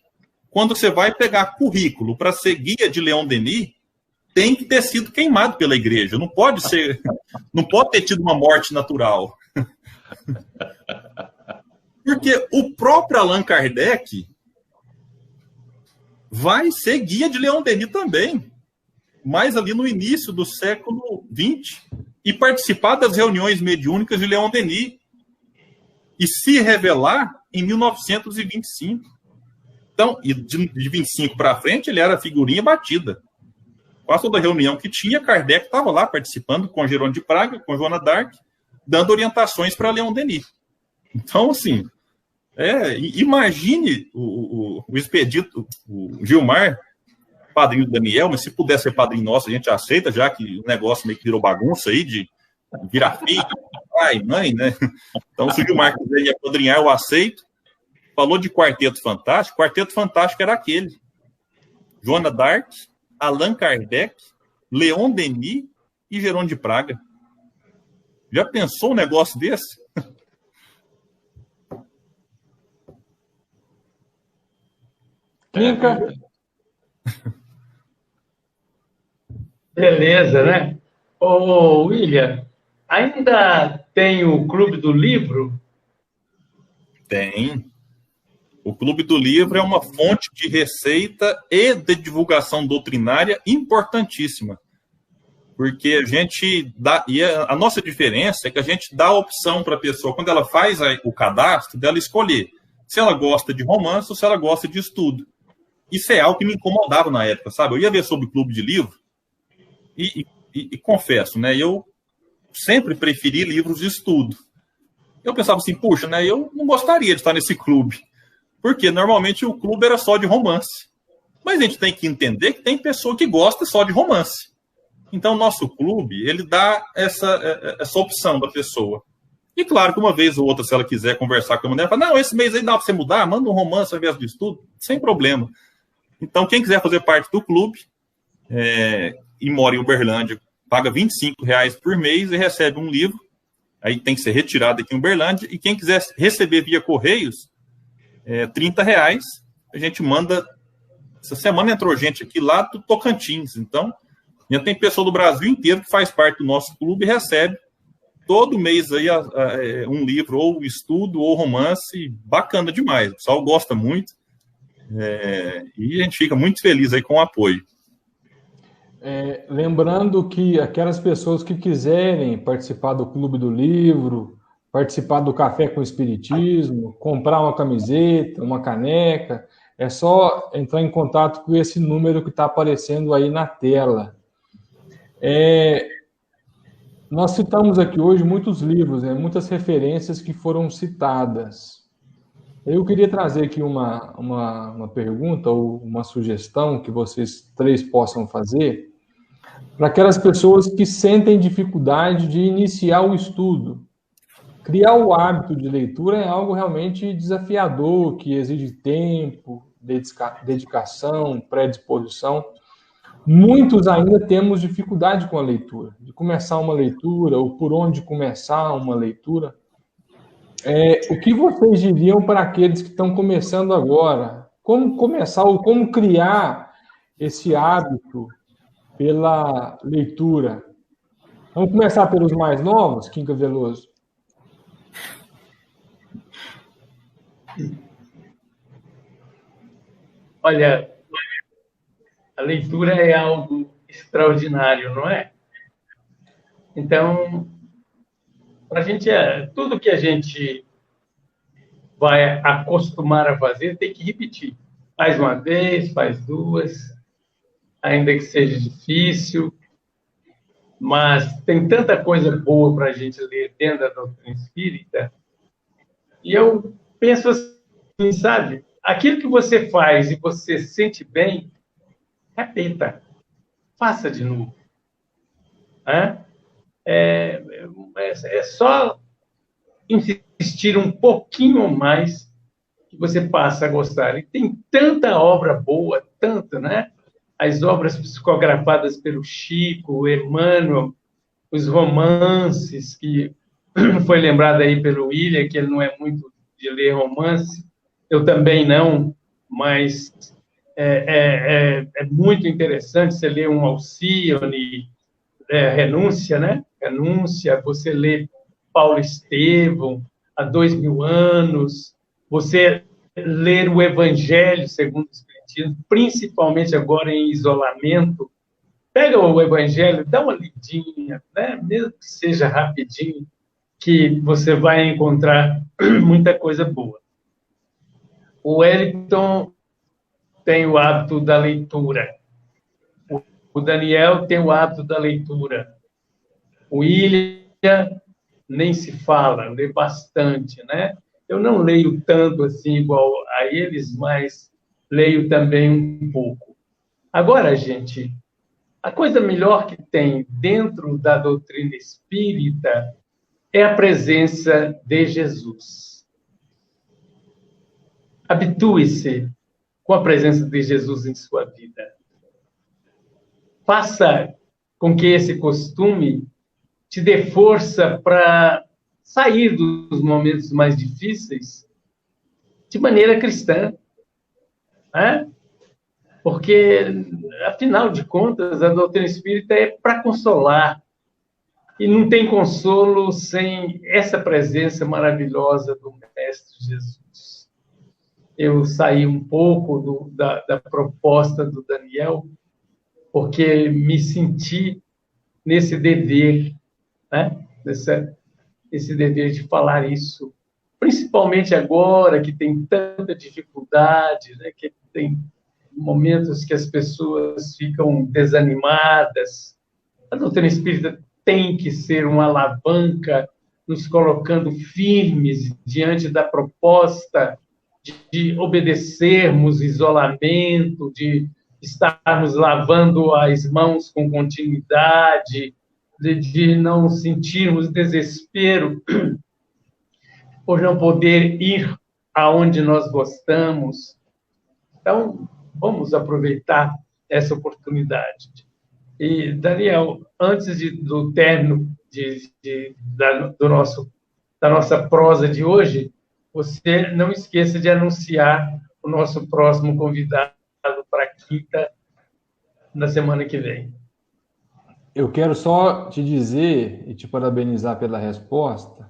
quando você vai pegar currículo para ser guia de Leon Denis, tem que ter sido queimado pela igreja. Não pode ter tido uma morte natural. Porque o próprio Allan Kardec vai ser guia de Leon Denis também, mais ali no início do século XX, e participar das reuniões mediúnicas de Leon Denis e se revelar em 1925. Então, e de 25 para frente, ele era figurinha batida. Quase toda reunião que tinha, Kardec estava lá participando com Jerônimo de Praga, com Joana d'Arc, dando orientações para Leon Denis. Então, assim, imagine o Expedito, o Gilmar, padrinho do Daniel, mas se puder ser padrinho nosso, a gente aceita, já que o negócio meio que virou bagunça aí, de virar filho, pai, mãe, né? Então, se o Gilmar quiser apadrinhar, eu aceito. Falou de Quarteto Fantástico. Quarteto Fantástico era aquele: Joana d'Arc, Allan Kardec, Leon Denis e Jerônimo de Praga. Já pensou um negócio desse? Clínica. Beleza, né? Ô, William, ainda tem o Clube do Livro? Tem. O Clube do Livro é uma fonte de receita e de divulgação doutrinária importantíssima. Porque a gente dá... E a nossa diferença é que a gente dá a opção para a pessoa, quando ela faz o cadastro, dela escolher se ela gosta de romance ou se ela gosta de estudo. Isso é algo que me incomodava na época, sabe? Eu ia ver sobre o Clube de Livro e confesso, né? Eu sempre preferi livros de estudo. Eu pensava assim, puxa, né? Eu não gostaria de estar nesse clube. Porque normalmente o clube era só de romance. Mas a gente tem que entender que tem pessoa que gosta só de romance. Então, o nosso clube, ele dá essa opção da pessoa. E claro que uma vez ou outra, se ela quiser conversar com a mulher, fala, não, esse mês aí dá para você mudar, manda um romance ao invés de estudo, sem problema. Então, quem quiser fazer parte do clube e mora em Uberlândia, paga R$25 por mês e recebe um livro. Aí tem que ser retirado aqui em Uberlândia. E quem quiser receber via Correios, R$30. A gente manda... Essa semana entrou gente aqui lá do Tocantins. Então, já tem pessoa do Brasil inteiro que faz parte do nosso clube e recebe todo mês aí um livro, ou estudo, ou romance. Bacana demais. O pessoal gosta muito. E a gente fica muito feliz aí com o apoio. Lembrando que aquelas pessoas que quiserem participar do Clube do Livro, participar do Café com Espiritismo, comprar uma camiseta, uma caneca, é só entrar em contato com esse número que está aparecendo aí na tela. Nós citamos aqui hoje muitos livros, muitas referências que foram citadas. Eu queria trazer aqui uma pergunta ou uma sugestão que vocês três possam fazer para aquelas pessoas que sentem dificuldade de iniciar o estudo. Criar o hábito de leitura é algo realmente desafiador, que exige tempo, dedicação, predisposição. Muitos ainda temos dificuldade com a leitura, de começar uma leitura ou por onde começar uma leitura. O que vocês diriam para aqueles que estão começando agora? Como começar ou como criar esse hábito pela leitura? Vamos começar pelos mais novos, Quinca Veloso? Olha, a leitura é algo extraordinário, não é? Então, a gente, tudo que a gente vai acostumar a fazer, tem que repetir. Faz uma vez, faz duas, ainda que seja difícil, mas tem tanta coisa boa para a gente ler dentro da doutrina espírita, e eu penso assim, sabe? Aquilo que você faz e você se sente bem, repita, faça de novo. É só insistir um pouquinho mais que você passa a gostar. E tem tanta obra boa, tanta, né? As obras psicografadas pelo Chico, Emmanuel, os romances, que foi lembrado aí pelo William, que ele não é muito de ler romance, eu também não, mas é muito interessante você ler um Alcione, Renúncia, né? Renúncia, você lê Paulo Estevão, há 2000 anos, você ler o Evangelho segundo o Espiritismo, principalmente agora em isolamento, pega o Evangelho, dá uma lidinha, né? Mesmo que seja rapidinho, que você vai encontrar muita coisa boa. O Wellington tem o hábito da leitura. O Daniel tem o hábito da leitura. O William nem se fala, lê bastante, né? Eu não leio tanto assim igual a eles, mas leio também um pouco. Agora, gente, a coisa melhor que tem dentro da doutrina espírita é a presença de Jesus. Habitue-se com a presença de Jesus em sua vida. Faça com que esse costume te dê força para sair dos momentos mais difíceis de maneira cristã. Né? Porque, afinal de contas, a doutrina espírita é para consolar. E não tem consolo sem essa presença maravilhosa do Mestre Jesus. Eu saí um pouco da proposta do Daniel, porque me senti nesse dever, né? Esse dever de falar isso, principalmente agora que tem tanta dificuldade, né? Que tem momentos que as pessoas ficam desanimadas. A doutrina espírita tem que ser uma alavanca, nos colocando firmes diante da proposta de obedecermos isolamento, de estarmos lavando as mãos com continuidade, de não sentirmos desespero por não poder ir aonde nós gostamos. Então, vamos aproveitar essa oportunidade. E, Daniel, antes do término da nossa prosa de hoje, você não esqueça de anunciar o nosso próximo convidado para a quinta, na semana que vem. Eu quero só te dizer e te parabenizar pela resposta,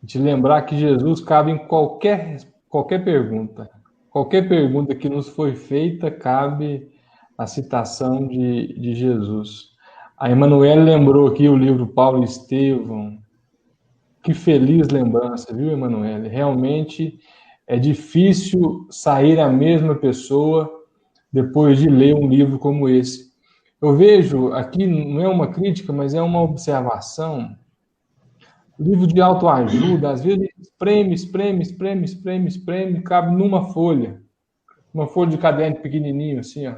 e te lembrar que Jesus cabe em qualquer pergunta. Qualquer pergunta que nos foi feita, cabe a citação de Jesus. A Emanuele lembrou aqui o livro Paulo Estevão. Que feliz lembrança, viu, Emanuele? Realmente é difícil sair a mesma pessoa depois de ler um livro como esse. Eu vejo aqui, não é uma crítica, mas é uma observação. Livro de autoajuda, às vezes espreme, cabe numa folha. Uma folha de caderno pequenininho, assim, ó.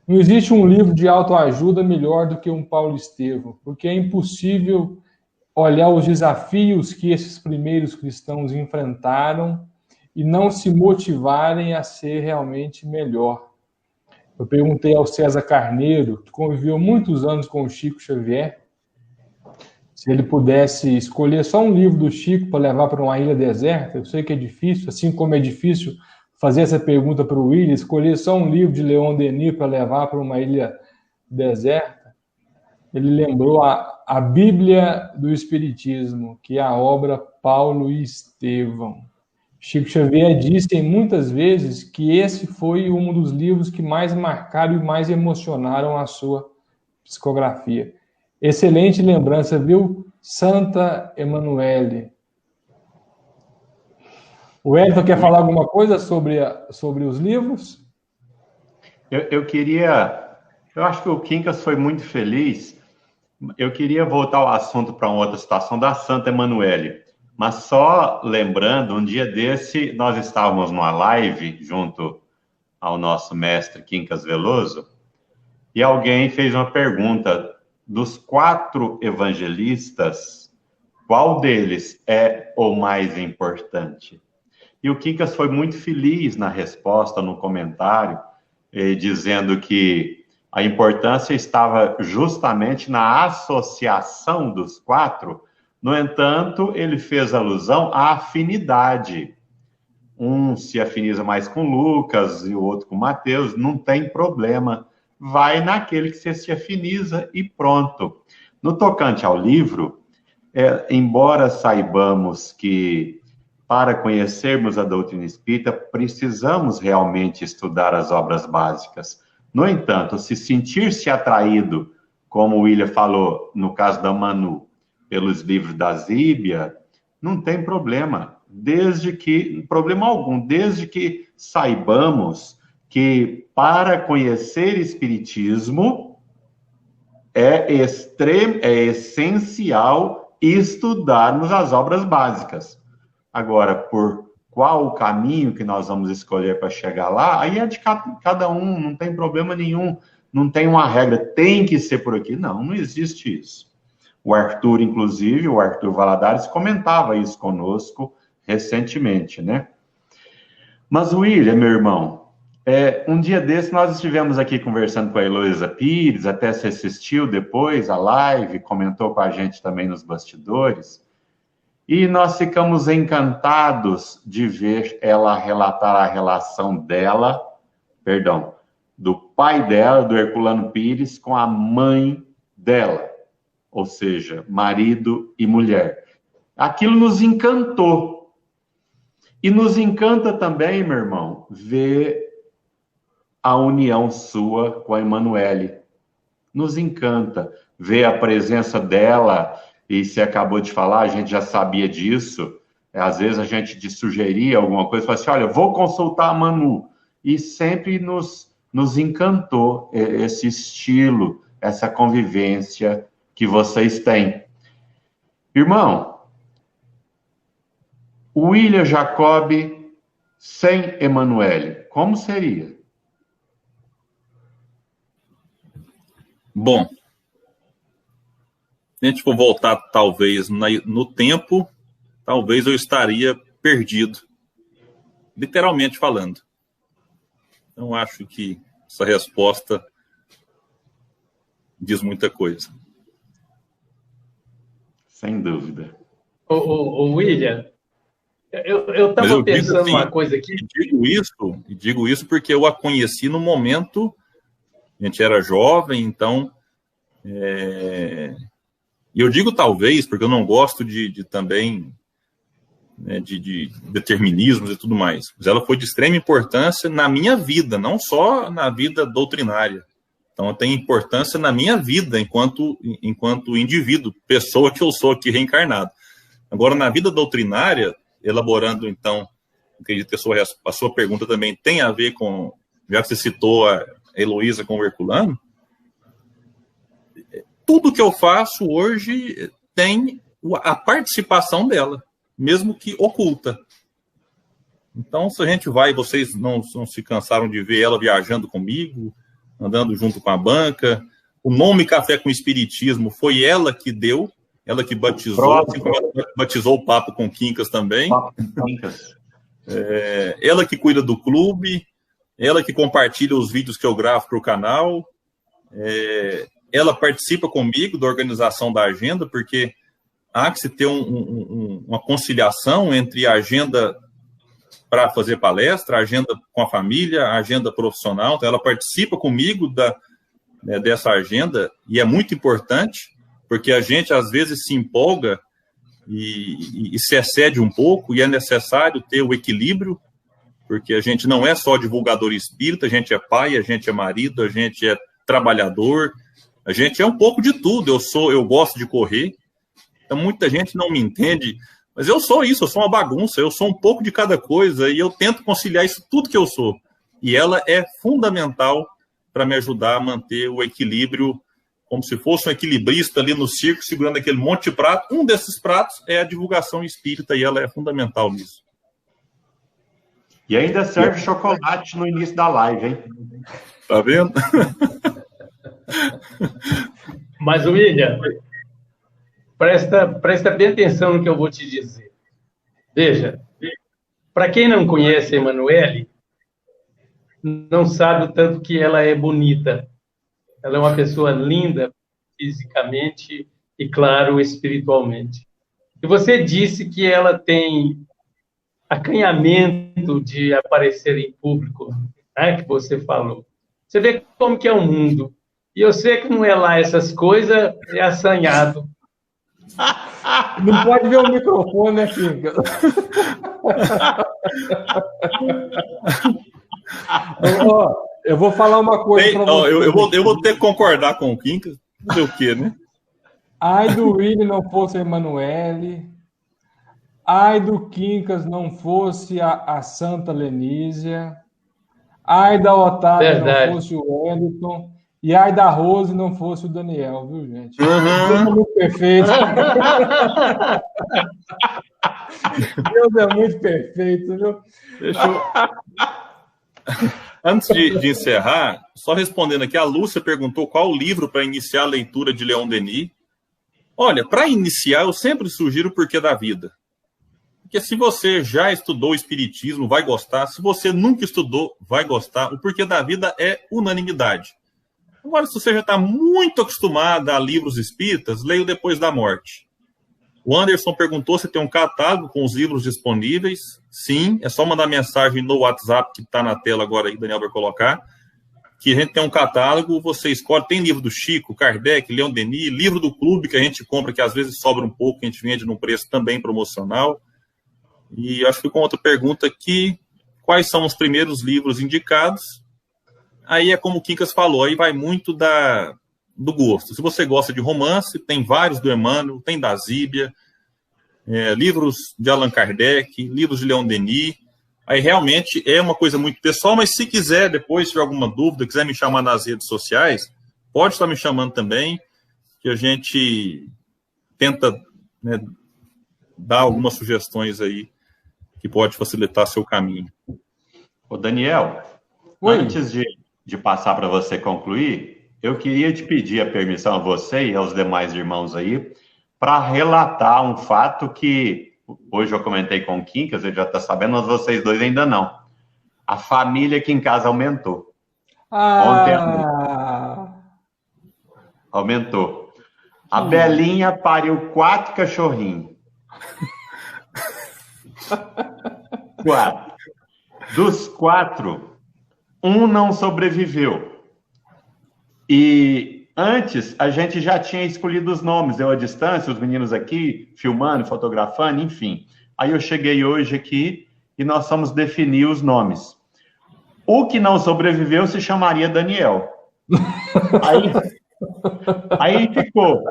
Não existe um livro de autoajuda melhor do que um Paulo Estevão, porque é impossível olhar os desafios que esses primeiros cristãos enfrentaram e não se motivarem a ser realmente melhor. Eu perguntei ao César Carneiro, que conviveu muitos anos com o Chico Xavier, se ele pudesse escolher só um livro do Chico para levar para uma ilha deserta. Eu sei que é difícil, assim como é difícil fazer essa pergunta para o William, escolher só um livro de Leon Denis para levar para uma ilha deserta. Ele lembrou a Bíblia do Espiritismo, que é a obra Paulo e Estevão. Chico Xavier disse muitas vezes que esse foi um dos livros que mais marcaram e mais emocionaram a sua psicografia. Excelente lembrança, viu? Santa Emanuele. O Elton quer falar alguma coisa sobre os livros? Eu acho que o Quincas foi muito feliz. Eu queria voltar ao assunto para uma outra situação da Santa Emanuele. Mas só lembrando, um dia desse, nós estávamos numa live junto ao nosso mestre Quincas Veloso, e alguém fez uma pergunta: dos 4 evangelistas, qual deles é o mais importante? E o Quincas foi muito feliz na resposta, no comentário, dizendo que a importância estava justamente na associação dos 4. No entanto, ele fez alusão à afinidade. Um se afiniza mais com Lucas e o outro com Mateus, não tem problema. Vai naquele que você se afiniza e pronto. No tocante ao livro, embora saibamos que para conhecermos a doutrina espírita, precisamos realmente estudar as obras básicas. No entanto, se sentir-se atraído, como o William falou, no caso da Manu, pelos livros da Zíbia, não tem problema. Problema algum, desde que saibamos que para conhecer Espiritismo é essencial estudarmos as obras básicas. Agora, por qual o caminho que nós vamos escolher para chegar lá, aí é de cada um, não tem problema nenhum, não tem uma regra, tem que ser por aqui. Não existe isso. O Arthur, inclusive, o Arthur Valadares, comentava isso conosco recentemente, né? Mas, William, meu irmão, um dia desse nós estivemos aqui conversando com a Heloísa Pires, até se assistiu depois a live, comentou com a gente também nos bastidores, e nós ficamos encantados de ver ela relatar a relação do pai dela, do Herculano Pires, com a mãe dela, ou seja, marido e mulher. Aquilo nos encantou. E nos encanta também, meu irmão, ver a união sua com a Emanuele. Nos encanta ver a presença dela. E você acabou de falar, a gente já sabia disso. Às vezes a gente te sugeria alguma coisa, fala assim, olha, vou consultar a Manu. E sempre nos encantou esse estilo, essa convivência que vocês têm. Irmão, William Jacob sem Emanuele, como seria? Bom, se a gente for voltar, talvez, no tempo, talvez eu estaria perdido, literalmente falando. Então, acho que essa resposta diz muita coisa. Sem dúvida. William, eu estava pensando assim, uma coisa aqui. Digo isso porque eu a conheci no momento, a gente era jovem, então... E eu digo talvez, porque eu não gosto também de determinismos e tudo mais. Mas ela foi de extrema importância na minha vida, não só na vida doutrinária. Então, tem importância na minha vida enquanto indivíduo, pessoa que eu sou aqui reencarnado. Agora, na vida doutrinária, elaborando, então, acredito que a sua pergunta também tem a ver com, já que você citou a Heloísa com o Herculano, tudo que eu faço hoje tem a participação dela, mesmo que oculta. Então, se a gente vai, vocês não se cansaram de ver ela viajando comigo, andando junto com a banca. O nome Café com Espiritismo foi ela que deu, ela que batizou, assim como ela batizou o Papo com Quincas também. Ela que cuida do clube, ela que compartilha os vídeos que eu gravo para o canal. Ela participa comigo da organização da agenda, porque há que se ter uma conciliação entre a agenda para fazer palestra, a agenda com a família, a agenda profissional. Então, ela participa comigo dessa agenda, e é muito importante, porque a gente, às vezes, se empolga e se excede um pouco, e é necessário ter o equilíbrio, porque a gente não é só divulgador espírita, a gente é pai, a gente é marido, a gente é trabalhador, A gente é um pouco de tudo. Eu gosto de correr, então muita gente não me entende, mas eu sou isso, eu sou uma bagunça, eu sou um pouco de cada coisa e eu tento conciliar isso tudo que eu sou. E ela é fundamental para me ajudar a manter o equilíbrio, como se fosse um equilibrista ali no circo, segurando aquele monte de prato. Um desses pratos é a divulgação espírita e ela é fundamental nisso. E ainda serve chocolate no início da live, hein? Tá vendo? Mas, William, presta bem atenção no que eu vou te dizer. Veja, para quem não conhece a Emanuele, não sabe o tanto que ela é bonita. Ela é uma pessoa linda fisicamente e, claro, espiritualmente. E você disse que ela tem acanhamento de aparecer em público, né, que você falou. Você vê como que é o mundo. E eu sei que não é lá essas coisas, é assanhado. Não pode ver o microfone, né, Quincas? Eu vou falar uma coisa para você. Eu vou ter que concordar com o Quincas. Fazer o quê, né? Ai do Willi não fosse a Emanuele. Ai do Quincas não fosse a Santa Lenísia. Ai da Otávia não fosse o Wellington. E ai da Rose não fosse o Daniel, viu, gente? Deus é muito perfeito. Deus é muito perfeito, viu? Deixa eu... Antes de encerrar, só respondendo aqui, a Lúcia perguntou qual o livro para iniciar a leitura de Leon Denis. Olha, para iniciar, eu sempre sugiro o Porquê da Vida. Porque se você já estudou Espiritismo, vai gostar. Se você nunca estudou, vai gostar. O Porquê da Vida é unanimidade. Agora, se você já está muito acostumado a livros espíritas, leia o Depois da Morte. O Anderson perguntou se tem um catálogo com os livros disponíveis. Sim, é só mandar mensagem no WhatsApp que está na tela agora aí, o Daniel vai colocar. Que a gente tem um catálogo, você escolhe, tem livro do Chico, Kardec, Leon Denis, livro do clube que a gente compra, que às vezes sobra um pouco, que a gente vende num preço também promocional. E acho que com outra pergunta aqui, quais são os primeiros livros indicados? Aí é como o Quincas falou, aí vai muito do gosto. Se você gosta de romance, tem vários do Emmanuel, tem da Zíbia, livros de Allan Kardec, livros de Leon Denis. Aí realmente é uma coisa muito pessoal, mas se quiser, depois, se tiver alguma dúvida, quiser me chamar nas redes sociais, pode estar me chamando também, que a gente tenta, né, dar algumas sugestões aí que pode facilitar seu caminho. Ô Daniel, antes de passar para você concluir, eu queria te pedir a permissão a você e aos demais irmãos aí para relatar um fato que hoje eu comentei com o Quincas, ele já está sabendo, mas vocês dois ainda não. A família aqui em casa aumentou. Ontem aumentou. A Belinha pariu 4 cachorrinhos. 4. Dos 4, um não sobreviveu. E antes, a gente já tinha escolhido os nomes, deu a distância, os meninos aqui, filmando, fotografando, enfim. Aí eu cheguei hoje aqui e nós vamos definir os nomes. O que não sobreviveu se chamaria Daniel. Aí ficou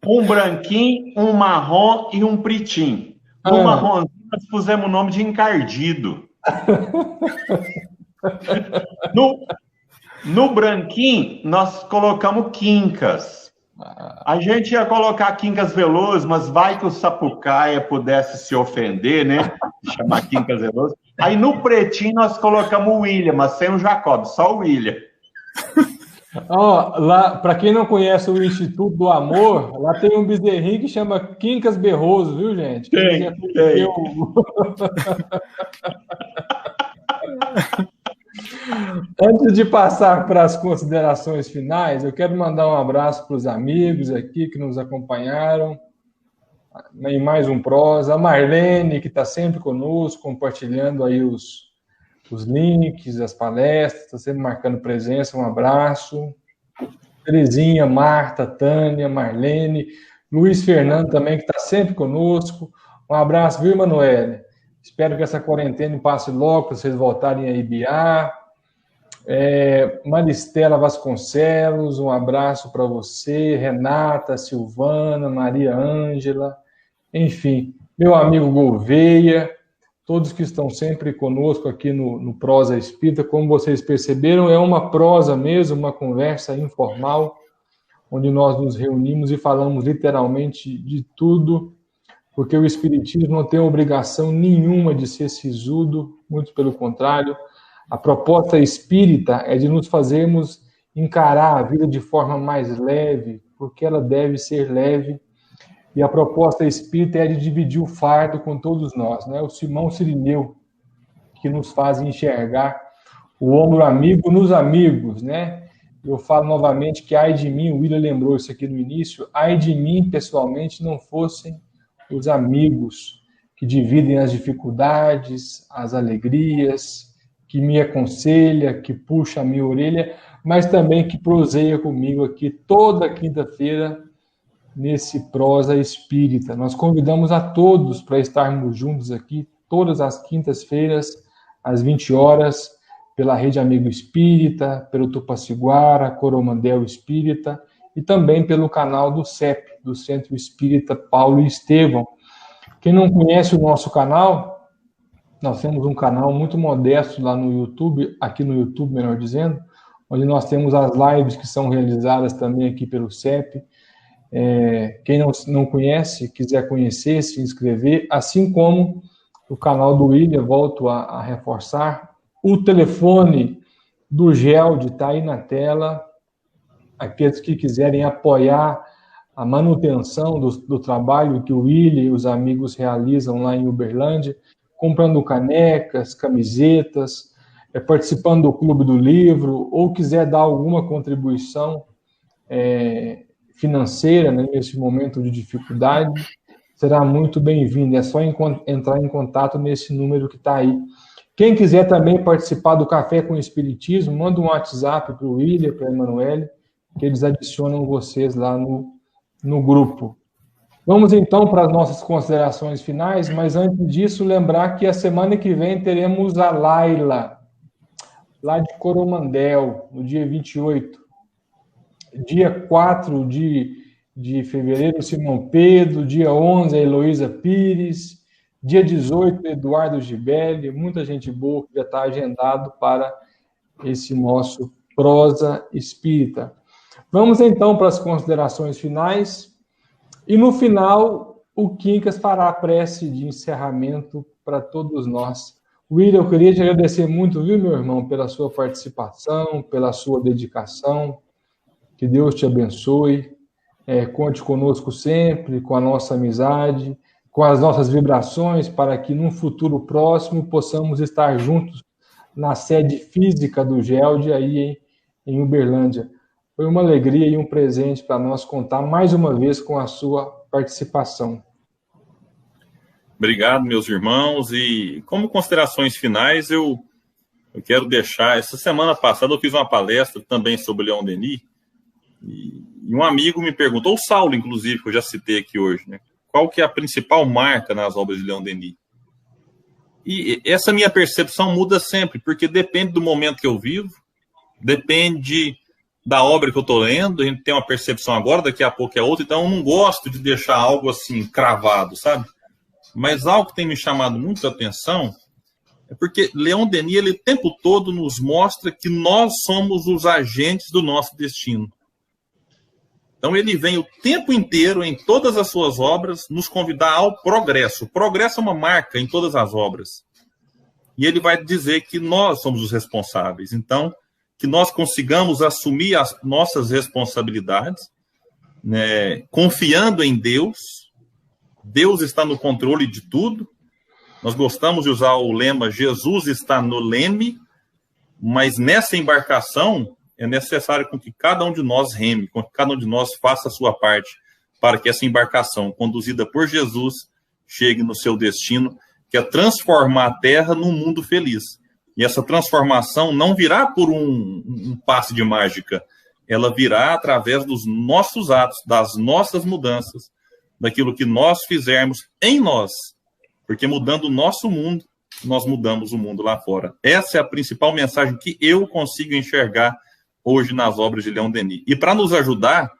um branquinho, um marrom e um pretinho. No marronzinho, nós pusemos o nome de encardido. No branquinho, nós colocamos Quincas. A gente ia colocar Quincas Veloso, mas vai que o Sapucaia pudesse se ofender, né? De chamar Quincas Veloso. Aí no pretinho, nós colocamos o William, mas sem o Jacob, só o William. Lá, para quem não conhece o Instituto do Amor, lá tem um bezerrinho que chama Quincas Berroso, viu, gente? Tem. Antes de passar para as considerações finais, eu quero mandar um abraço para os amigos aqui que nos acompanharam em mais um Prosa. A Marlene, que está sempre conosco, compartilhando aí os links, as palestras, está sempre marcando presença, um abraço. Terezinha, Marta, Tânia, Marlene, Luiz Fernando também, que está sempre conosco. Um abraço, viu, Emanuele? Espero que essa quarentena passe logo, para vocês voltarem a IBA. Maristela Vasconcelos, um abraço para você, Renata, Silvana, Maria Ângela, enfim, meu amigo Gouveia, todos que estão sempre conosco aqui no Prosa Espírita. Como vocês perceberam, é uma prosa mesmo, uma conversa informal, onde nós nos reunimos e falamos literalmente de tudo, porque o Espiritismo não tem obrigação nenhuma de ser sisudo, muito pelo contrário. A proposta espírita é de nos fazermos encarar a vida de forma mais leve, porque ela deve ser leve. E a proposta espírita é de dividir o fardo com todos nós, né? O Simão Sirineu, que nos faz enxergar o ombro amigo nos amigos, né? Eu falo novamente que ai de mim, o William lembrou isso aqui no início, ai de mim, pessoalmente, não fossem os amigos que dividem as dificuldades, as alegrias, que me aconselha, que puxa a minha orelha, mas também que proseia comigo aqui toda quinta-feira nesse Prosa Espírita. Nós convidamos a todos para estarmos juntos aqui todas as quintas-feiras, às 20 horas, pela Rede Amigo Espírita, pelo Tupaciguara, Coromandel Espírita, e também pelo canal do CEP, do Centro Espírita Paulo e Estevão. Quem não conhece o nosso canal, nós temos um canal muito modesto lá no YouTube, aqui no YouTube, melhor dizendo, onde nós temos as lives que são realizadas também aqui pelo CEP. Quem não conhece, quiser conhecer, se inscrever, assim como o canal do William, volto a reforçar, o telefone do GELD está aí na tela. Aqueles que quiserem apoiar a manutenção do trabalho que o William e os amigos realizam lá em Uberlândia, comprando canecas, camisetas, participando do Clube do Livro, ou quiser dar alguma contribuição financeira, né, nesse momento de dificuldade, será muito bem-vindo. É só entrar em contato nesse número que está aí. Quem quiser também participar do Café com Espiritismo, manda um WhatsApp para o William, para a Emanuele, que eles adicionam vocês lá no grupo. Vamos então para as nossas considerações finais, mas antes disso, lembrar que a semana que vem teremos a Laila, lá de Coromandel, no dia 28. Dia 4 de fevereiro, Simão Pedro, dia 11, a Heloísa Pires, dia 18, Eduardo Gibelli, muita gente boa que já está agendado para esse nosso Prosa Espírita. Vamos então para as considerações finais, e no final o Quincas fará a prece de encerramento para todos nós. William, eu queria te agradecer muito, viu, meu irmão, pela sua participação, pela sua dedicação. Que Deus te abençoe, conte conosco sempre, com a nossa amizade, com as nossas vibrações, para que num futuro próximo possamos estar juntos na sede física do GELD aí em Uberlândia. Foi uma alegria e um presente para nós contar mais uma vez com a sua participação. Obrigado, meus irmãos, e como considerações finais, eu quero deixar, essa semana passada eu fiz uma palestra também sobre Leon Denis, e um amigo me perguntou, o Saulo, inclusive, que eu já citei aqui hoje, né? Qual que é a principal marca nas obras de Leon Denis? E essa minha percepção muda sempre, porque depende do momento que eu vivo, depende da obra que eu estou lendo, a gente tem uma percepção agora, daqui a pouco é outra, então eu não gosto de deixar algo assim cravado, sabe? Mas algo que tem me chamado muito a atenção é porque Leon Denis, ele o tempo todo nos mostra que nós somos os agentes do nosso destino. Então ele vem o tempo inteiro, em todas as suas obras, nos convidar ao progresso. O progresso é uma marca em todas as obras. E ele vai dizer que nós somos os responsáveis. Então, que nós consigamos assumir as nossas responsabilidades, né, confiando em Deus. Deus está no controle de tudo. Nós gostamos de usar o lema Jesus está no leme, mas nessa embarcação é necessário com que cada um de nós reme, com que cada um de nós faça a sua parte, para que essa embarcação, conduzida por Jesus, chegue no seu destino, que é transformar a Terra num mundo feliz. E essa transformação não virá por um passe de mágica, ela virá através dos nossos atos, das nossas mudanças, daquilo que nós fizermos em nós. Porque mudando o nosso mundo, nós mudamos o mundo lá fora. Essa é a principal mensagem que eu consigo enxergar hoje nas obras de Leon Denis. E para nos ajudar,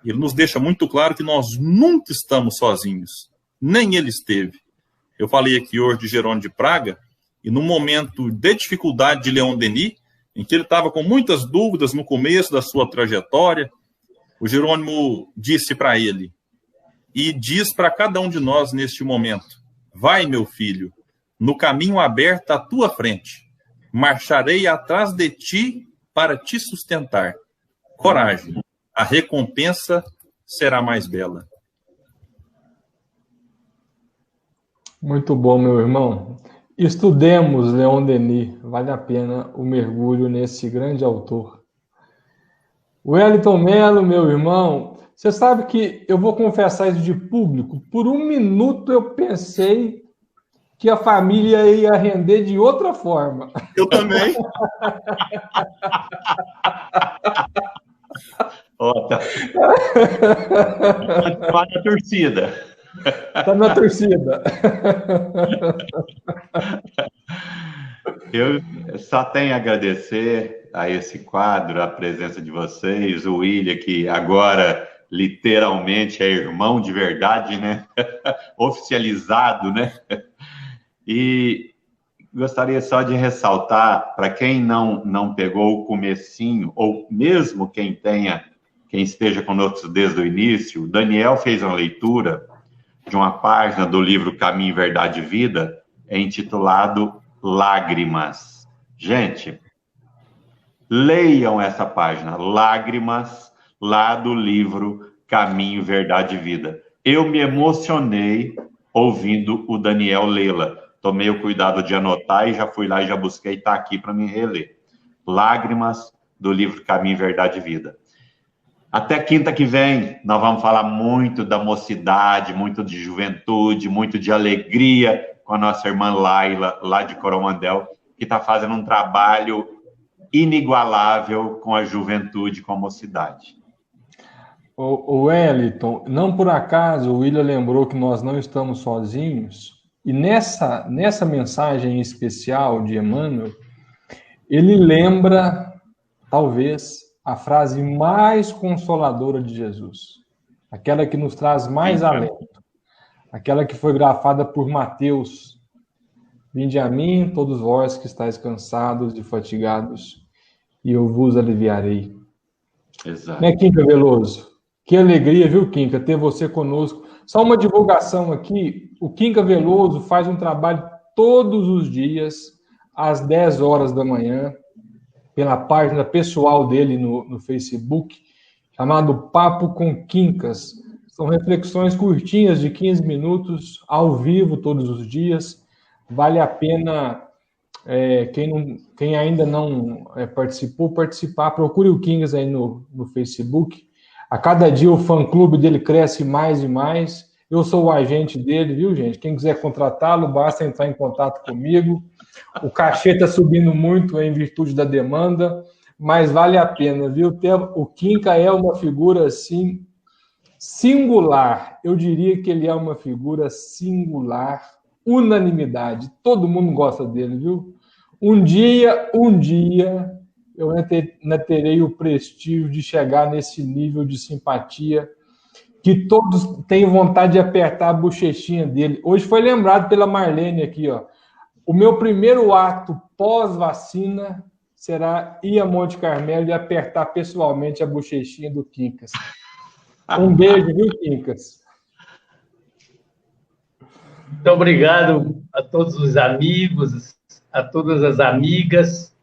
ele nos deixa muito claro que nós nunca estamos sozinhos. Nem ele esteve. Eu falei aqui hoje de Jerônimo de Praga, e no momento de dificuldade de Leon Denis, em que ele estava com muitas dúvidas no começo da sua trajetória, o Jerônimo disse para ele, e diz para cada um de nós neste momento: vai, meu filho, no caminho aberto à tua frente, marcharei atrás de ti para te sustentar. Coragem, a recompensa será mais bela. Muito bom, meu irmão. Estudemos Leon Denis, vale a pena o mergulho nesse grande autor. Wellington Mello, meu irmão, você sabe que eu vou confessar isso de público. Por um minuto eu pensei que a família ia render de outra forma. Eu também. Tá na torcida. Tá na torcida. Eu só tenho a agradecer a esse quadro, a presença de vocês, o William, que agora literalmente é irmão de verdade, né? Oficializado, né? E gostaria só de ressaltar, para quem não pegou o comecinho, ou mesmo quem esteja conosco desde o início, o Daniel fez uma leitura de uma página do livro Caminho, Verdade e Vida, intitulado Lágrimas. Gente, leiam essa página, Lágrimas, lá do livro Caminho, Verdade e Vida. Eu me emocionei ouvindo o Daniel lê-la. Tomei o cuidado de anotar e já fui lá e já busquei, está aqui para me reler. Lágrimas, do livro Caminho, Verdade e Vida. Até quinta que vem, nós vamos falar muito da mocidade, muito de juventude, muito de alegria com a nossa irmã Laila, lá de Coromandel, que está fazendo um trabalho inigualável com a juventude, com a mocidade. O Wellington, não por acaso o William lembrou que nós não estamos sozinhos, e nessa mensagem especial de Emmanuel, ele lembra, talvez, a frase mais consoladora de Jesus, aquela que nos traz mais alento, aquela que foi grafada por Mateus: vinde a mim, todos vós que estáis cansados e fatigados, e eu vos aliviarei. Exato. Né, Quinca Veloso? Que alegria, viu, Quinca, ter você conosco. Só uma divulgação aqui, o Quinca Veloso faz um trabalho todos os dias, às 10 horas da manhã, pela página pessoal dele no Facebook, chamado Papo com Quincas. São reflexões curtinhas de 15 minutos, ao vivo, todos os dias. Vale a pena, quem ainda não participou, participar. Procure o Quincas aí no Facebook. A cada dia o fã-clube dele cresce mais e mais. Eu sou o agente dele, viu, gente? Quem quiser contratá-lo, basta entrar em contato comigo. O cachê está subindo muito em virtude da demanda, mas vale a pena, viu? O Quinca é uma figura, assim, singular. Eu diria que ele é uma figura singular, unanimidade. Todo mundo gosta dele, viu? Um dia, eu ainda terei o prestígio de chegar nesse nível de simpatia que todos têm vontade de apertar a bochechinha dele. Hoje foi lembrado pela Marlene aqui, ó. O meu primeiro ato pós-vacina será ir a Monte Carmelo e apertar pessoalmente a bochechinha do Quincas. Um beijo, viu, Quincas? Muito obrigado a todos os amigos, a todas as amigas.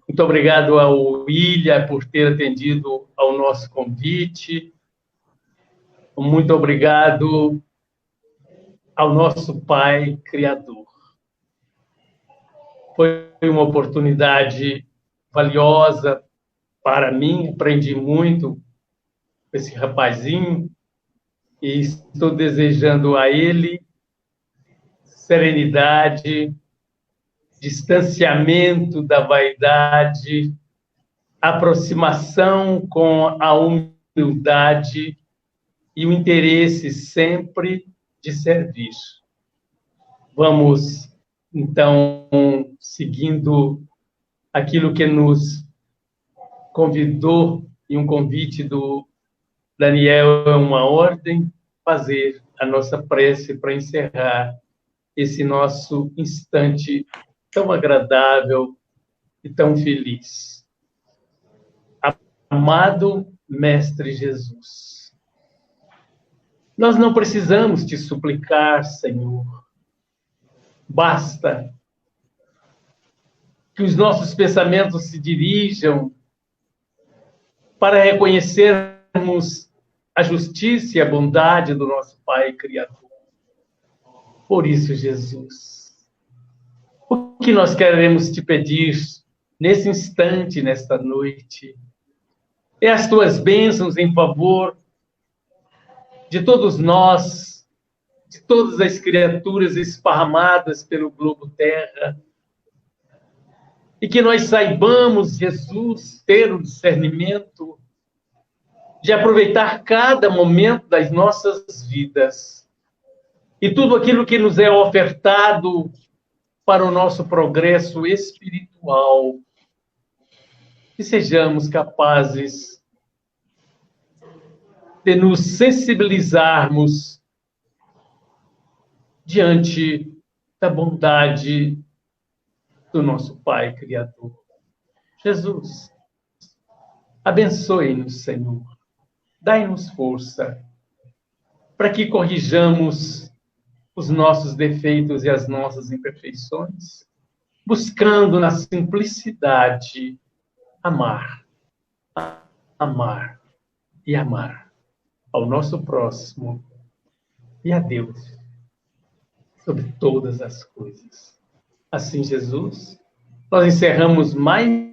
Muito obrigado ao William por ter atendido ao nosso convite. Muito obrigado ao nosso Pai Criador. Foi uma oportunidade valiosa para mim, aprendi muito com esse rapazinho e estou desejando a ele serenidade, distanciamento da vaidade, aproximação com a humildade e o interesse sempre de serviço. Vamos Então, seguindo aquilo que nos convidou, e um convite do Daniel é uma ordem, fazer a nossa prece para encerrar esse nosso instante tão agradável e tão feliz. Amado Mestre Jesus, nós não precisamos te suplicar, Senhor. Basta que os nossos pensamentos se dirijam para reconhecermos a justiça e a bondade do nosso Pai Criador. Por isso, Jesus, o que nós queremos te pedir nesse instante, nesta noite, é as tuas bênçãos em favor de todos nós, de todas as criaturas esparramadas pelo globo Terra, e que nós saibamos, Jesus, ter o discernimento de aproveitar cada momento das nossas vidas e tudo aquilo que nos é ofertado para o nosso progresso espiritual, que sejamos capazes de nos sensibilizarmos diante da bondade do nosso Pai Criador. Jesus, abençoe-nos, Senhor. Dai-nos força para que corrijamos os nossos defeitos e as nossas imperfeições, buscando na simplicidade amar e amar ao nosso próximo e a Deus sobre todas as coisas. Assim, Jesus, nós encerramos mais